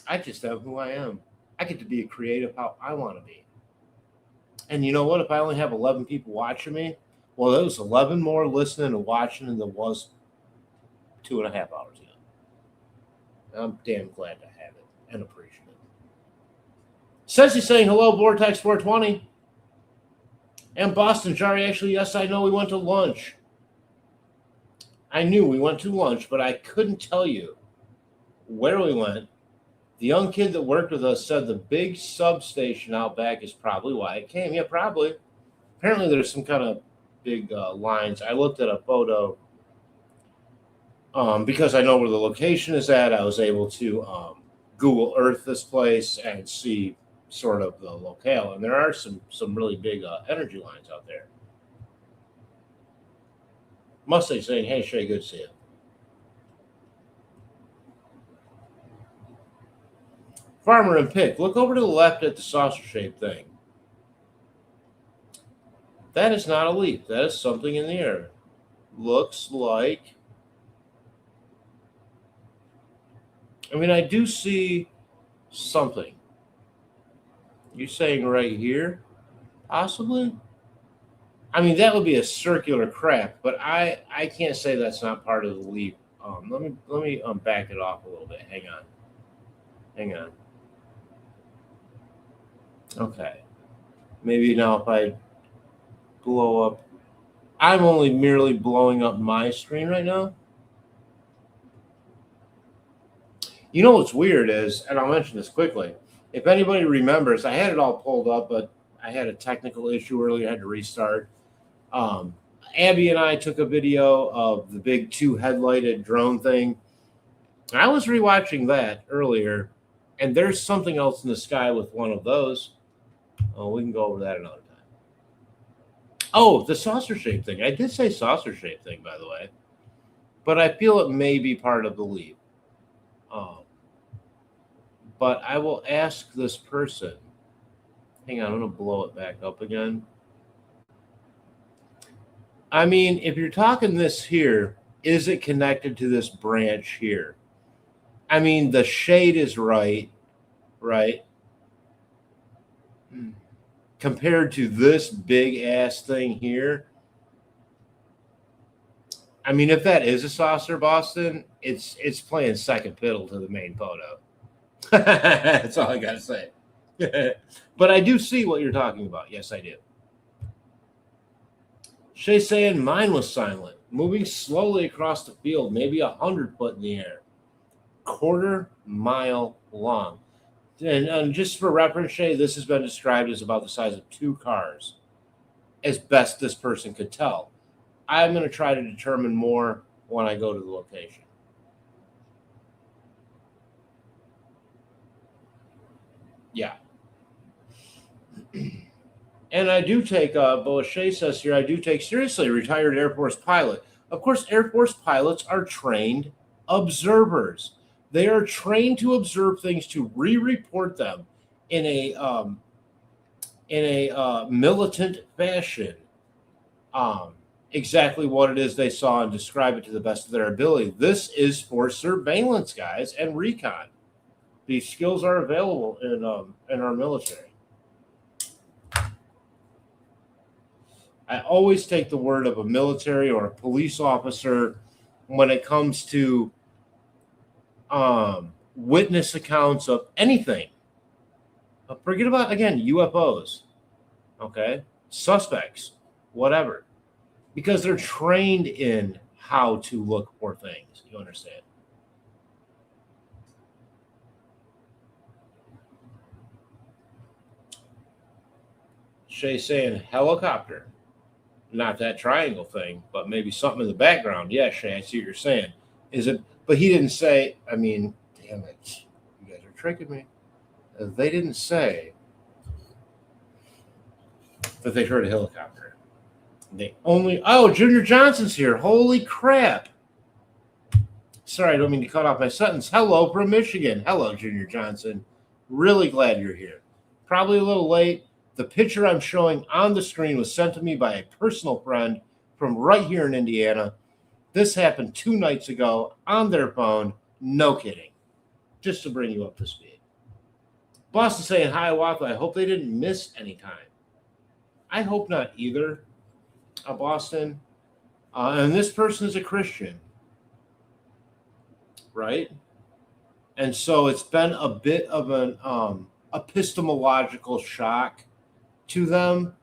Speaker 3: I just am who I am. I get to be creative how I want to be. And you know what? If I only have 11 people watching me, well, there was 11 more listening and watching than there was 2.5 hours ago. I'm damn glad to have it and appreciate it. Ceci saying hello, Vortex 420. And Boston Jari, actually, yes, I know we went to lunch. I knew we went to lunch, but I couldn't tell you where we went. The young kid that worked with us said the big substation out back is probably why it came. Yeah, probably. Apparently, there's some kind of big lines. I looked at a photo because I know where the location is at. I was able to Google Earth this place and see sort of the locale. And there are some really big energy lines out there. Mustang saying, hey, Shay, good to see you. Farmer and Pick, look over to the left at the saucer-shaped thing. That is not a leaf. That is something in the air. Looks like... I mean, I do see something. You saying right here? Possibly? I mean, that would be a circular crack, but I can't say that's not part of the leaf. Let me back it off a little bit. Hang on. Okay. Maybe now if I blow up, I'm only merely blowing up my screen right now. You know what's weird is, and I'll mention this quickly, if anybody remembers, I had it all pulled up, but I had a technical issue earlier. I had to restart. Abby and I took a video of the big 2-headlighted drone thing. I was rewatching that earlier, and there's something else in the sky with one of those. Oh, we can go over that another time. Oh, the saucer-shaped thing. I did say saucer-shaped thing, by the way. But I feel it may be part of the leaf. But I will ask this person. Hang on, I'm going to blow it back up again. I mean, if you're talking this here, is it connected to this branch here? I mean, the shade is right? Compared to this big ass thing here. I mean, if that is a saucer, Boston, it's playing second fiddle to the main photo. That's all I gotta say. But I do see what you're talking about. Yes, I do. Shay saying mine was silent, moving slowly across the field, maybe 100 foot in the air, quarter mile long. And just for reference, Shay, this has been described as about the size of 2 cars, as best this person could tell. I'm going to try to determine more when I go to the location. Yeah. And I do take, Boashay says here, I do take seriously a retired Air Force pilot. Of course, Air Force pilots are trained observers. They are trained to observe things, to re-report them in a militant fashion. Exactly what it is they saw and describe it to the best of their ability. This is for surveillance, guys, and recon. These skills are available in our military. I always take the word of a military or a police officer when it comes to witness accounts of anything. Forget about, again, UFOs, okay? Suspects, whatever. Because they're trained in how to look for things. You understand? Shay saying helicopter. Not that triangle thing, but maybe something in the background. Yeah, Shay, I see what you're saying. Is it? But he didn't say, I mean, damn it. You guys are tricking me. They didn't say that they heard a helicopter. They only, Junior Johnson's here. Holy crap. Sorry, I don't mean to cut off my sentence. Hello from Michigan. Hello, Junior Johnson. Really glad you're here. Probably a little late. The picture I'm showing on the screen was sent to me by a personal friend from right here in Indiana. This happened 2 nights ago on their phone. No kidding. Just to bring you up to speed. Boston saying, hi, Waffle. I hope they didn't miss any time. I hope not either, Boston. And this person is a Christian, right? And so it's been a bit of an epistemological shock to them,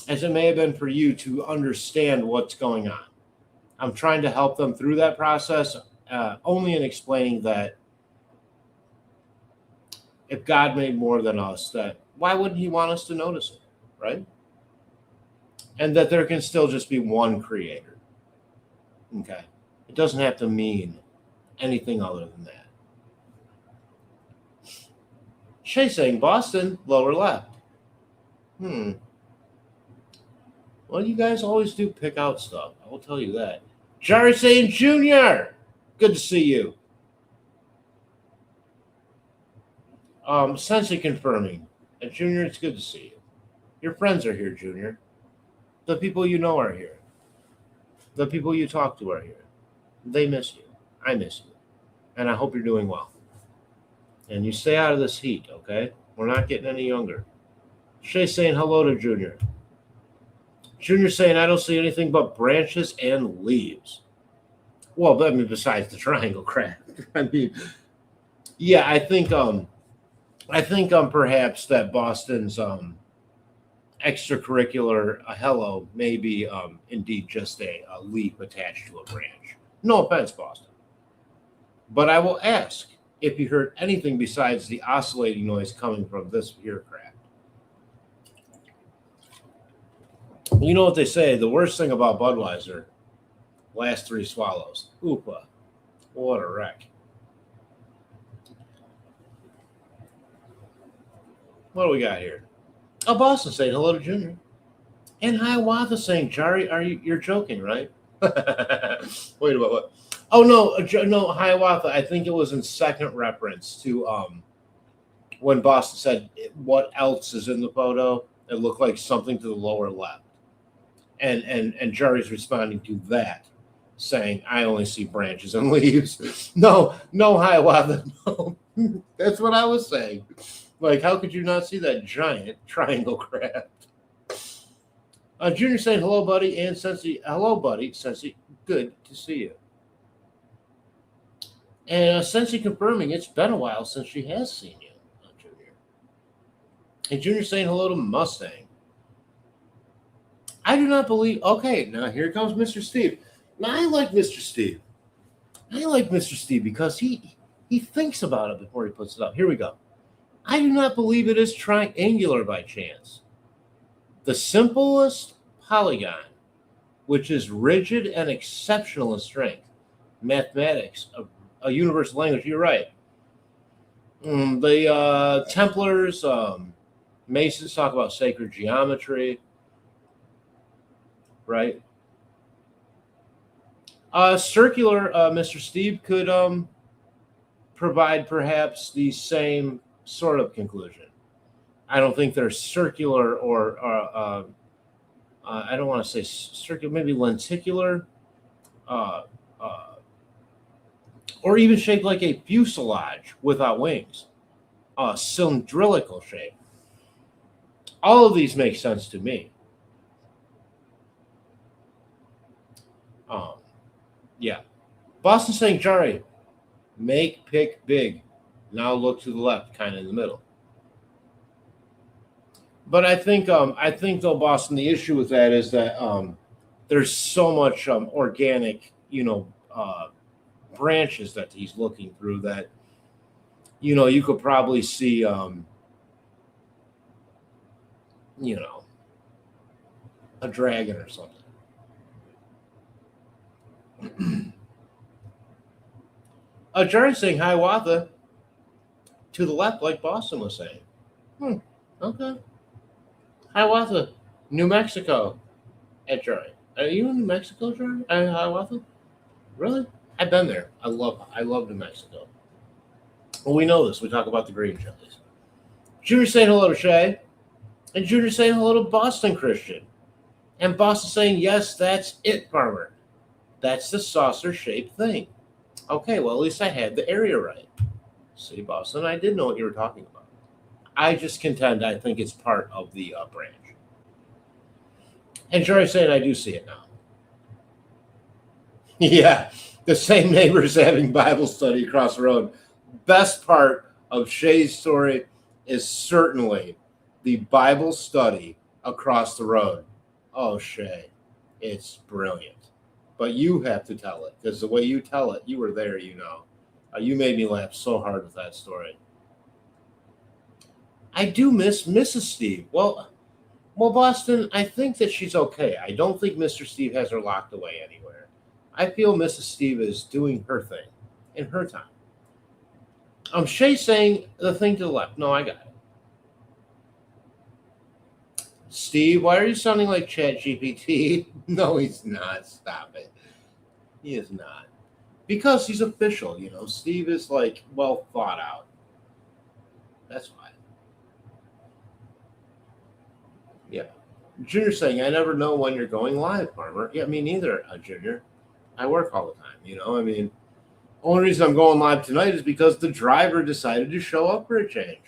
Speaker 3: as it may have been for you, to understand what's going on. I'm trying to help them through that process, only in explaining that if God made more than us, that why wouldn't he want us to notice it, right? And that there can still just be one creator. Okay. It doesn't have to mean anything other than that. Shay saying Boston, lower left. Well, you guys always do pick out stuff. I will tell you that. Jari saying Junior. Good to see you. Sensei confirming. Junior, it's good to see you. Your friends are here, Junior. The people you know are here. The people you talk to are here. They miss you. I miss you. And I hope you're doing well. And you stay out of this heat, okay? We're not getting any younger. Shay saying hello to Junior. Junior saying, I don't see anything but branches and leaves. Well, I mean, besides the triangle crap. I mean, yeah, I think perhaps that Boston's extracurricular hello may be indeed just a leaf attached to a branch. No offense, Boston. But I will ask if you heard anything besides the oscillating noise coming from this here craft. You know what they say, the worst thing about Budweiser, last 3 swallows. Oopa. What a wreck. What do we got here? Boston saying hello to Junior. And Hiawatha saying, Jari, you're joking, right? Wait a minute, what? Oh, no, Hiawatha, I think it was in second reference to when Boston said, what else is in the photo? It looked like something to the lower left. And Jari's responding to that, saying, I only see branches and leaves. No, Hiawatha, no. That's what I was saying. Like, how could you not see that giant triangle craft? Junior saying, hello, buddy, and Sensei. Hello, buddy, Sensei. Good to see you. And Sensi confirming it's been a while since she has seen you, Junior. And Junior saying hello to Mustang. I do not believe. Okay, now here comes Mr. Steve. Now I like Mr. Steve. I like Mr. Steve because he thinks about it before he puts it up. Here we go. I do not believe it is triangular by chance. The simplest polygon, which is rigid and exceptional in strength, mathematics, a universal language. You're right. The Templars, Masons talk about sacred geometry, right? Circular, Mr. Steve could provide perhaps the same sort of conclusion. I don't think they're circular or I don't want to say circular, maybe lenticular, or even shaped like a fuselage without wings, a cylindrical shape. All of these make sense to me. Yeah. Boston saying, Jari, make pick big. Now look to the left, kind of in the middle. But I think though, Boston, the issue with that is that there's so much organic, branches that he's looking through that, you could probably see, a dragon or something. Jerry saying Hiawatha to the left, like Boston was saying. Okay. Hiawatha, New Mexico, at Jerry. Are you in New Mexico, Jerry? Hiawatha? Really? I've been there. I love New Mexico. Well, we know this. We talk about the green chilies. Junior saying hello to Shay. And Junior saying hello to Boston Christian. And Boston saying, yes, that's it, Farmer. That's the saucer-shaped thing. Okay, well, at least I had the area right. See, Boston, I did know what you were talking about. I just contend I think it's part of the branch. And Jerry's saying I do see it now. Yeah, the same neighbors having Bible study across the road. Best part of Shay's story is certainly the Bible study across the road. Oh, Shay, it's brilliant. But you have to tell it, because the way you tell it, you were there, You made me laugh so hard with that story. I do miss Mrs. Steve. Well, Boston, I think that she's okay. I don't think Mr. Steve has her locked away anywhere. I feel Mrs. Steve is doing her thing in her time. Shay saying the thing to the left. No, I got it. Steve, why are you sounding like ChatGPT? No, he's not. Stop it. He is not. Because he's official, Steve is well thought out. That's why. Yeah. Junior saying, I never know when you're going live, Farmer. Yeah, me neither, Junior. I work all the time, Only reason I'm going live tonight is because the driver decided to show up for a change.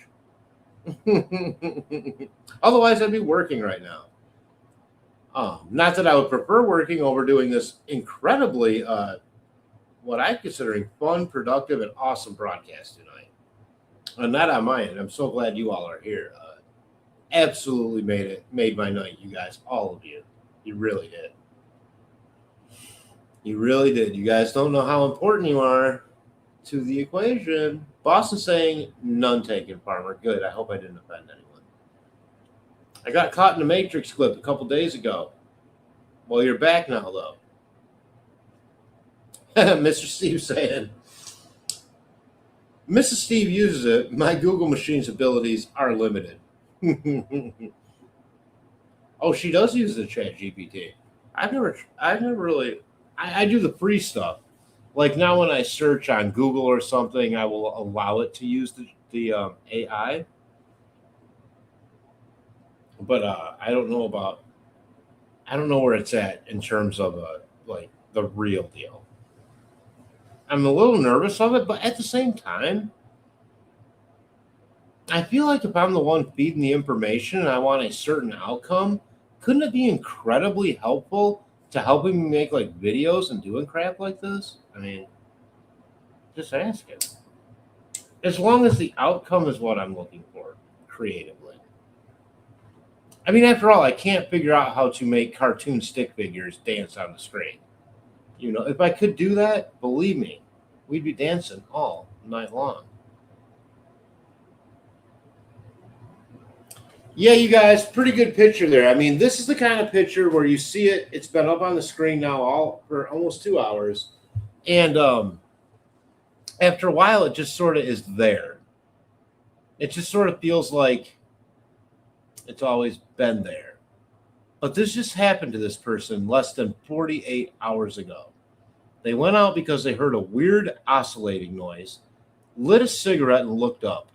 Speaker 3: Otherwise, I'd be working right now. Not that I would prefer working over doing this incredibly, what I'm considering fun, productive, and awesome broadcast tonight. And not on my end. I'm so glad you all are here. Absolutely made my night, you guys, all of you. You really did. You really did. You guys don't know how important you are to the equation. Boston saying none taken, Farmer. Good. I hope I didn't offend anyone. I got caught in a Matrix clip a couple days ago. Well, you're back now, though. Mr. Steve saying, Mrs. Steve uses it. My Google machine's abilities are limited. Oh, she does use the ChatGPT. I've never really. I do the free stuff. Like now, when I search on Google or something, I will allow it to use the AI. But I don't know where it's at in terms of the real deal. I'm a little nervous of it, but at the same time, I feel like if I'm the one feeding the information and I want a certain outcome, couldn't it be incredibly helpful to helping me make like videos and doing crap like this? I mean, just ask him. As long as the outcome is what I'm looking for creatively. I mean, after all, I can't figure out how to make cartoon stick figures dance on the screen. You know, if I could do that, believe me, we'd be dancing all night long. Yeah, you guys, pretty good picture there. I mean, this is the kind of picture where you see it. It's been up on the screen now all for almost 2 hours. And after a while, it just sort of is there. It just sort of feels like it's always been there. But this just happened to this person less than 48 hours ago. They went out because they heard a weird oscillating noise, lit a cigarette, and looked up.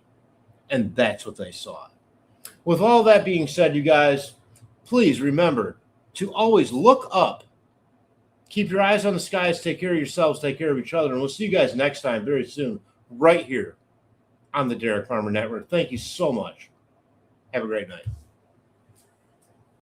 Speaker 3: And that's what they saw. With all that being said, you guys, please remember to always look up. Keep your eyes on the skies. Take care of yourselves. Take care of each other. And we'll see you guys next time very soon, right here on the Derek Farmer Network. Thank you so much. Have a great night.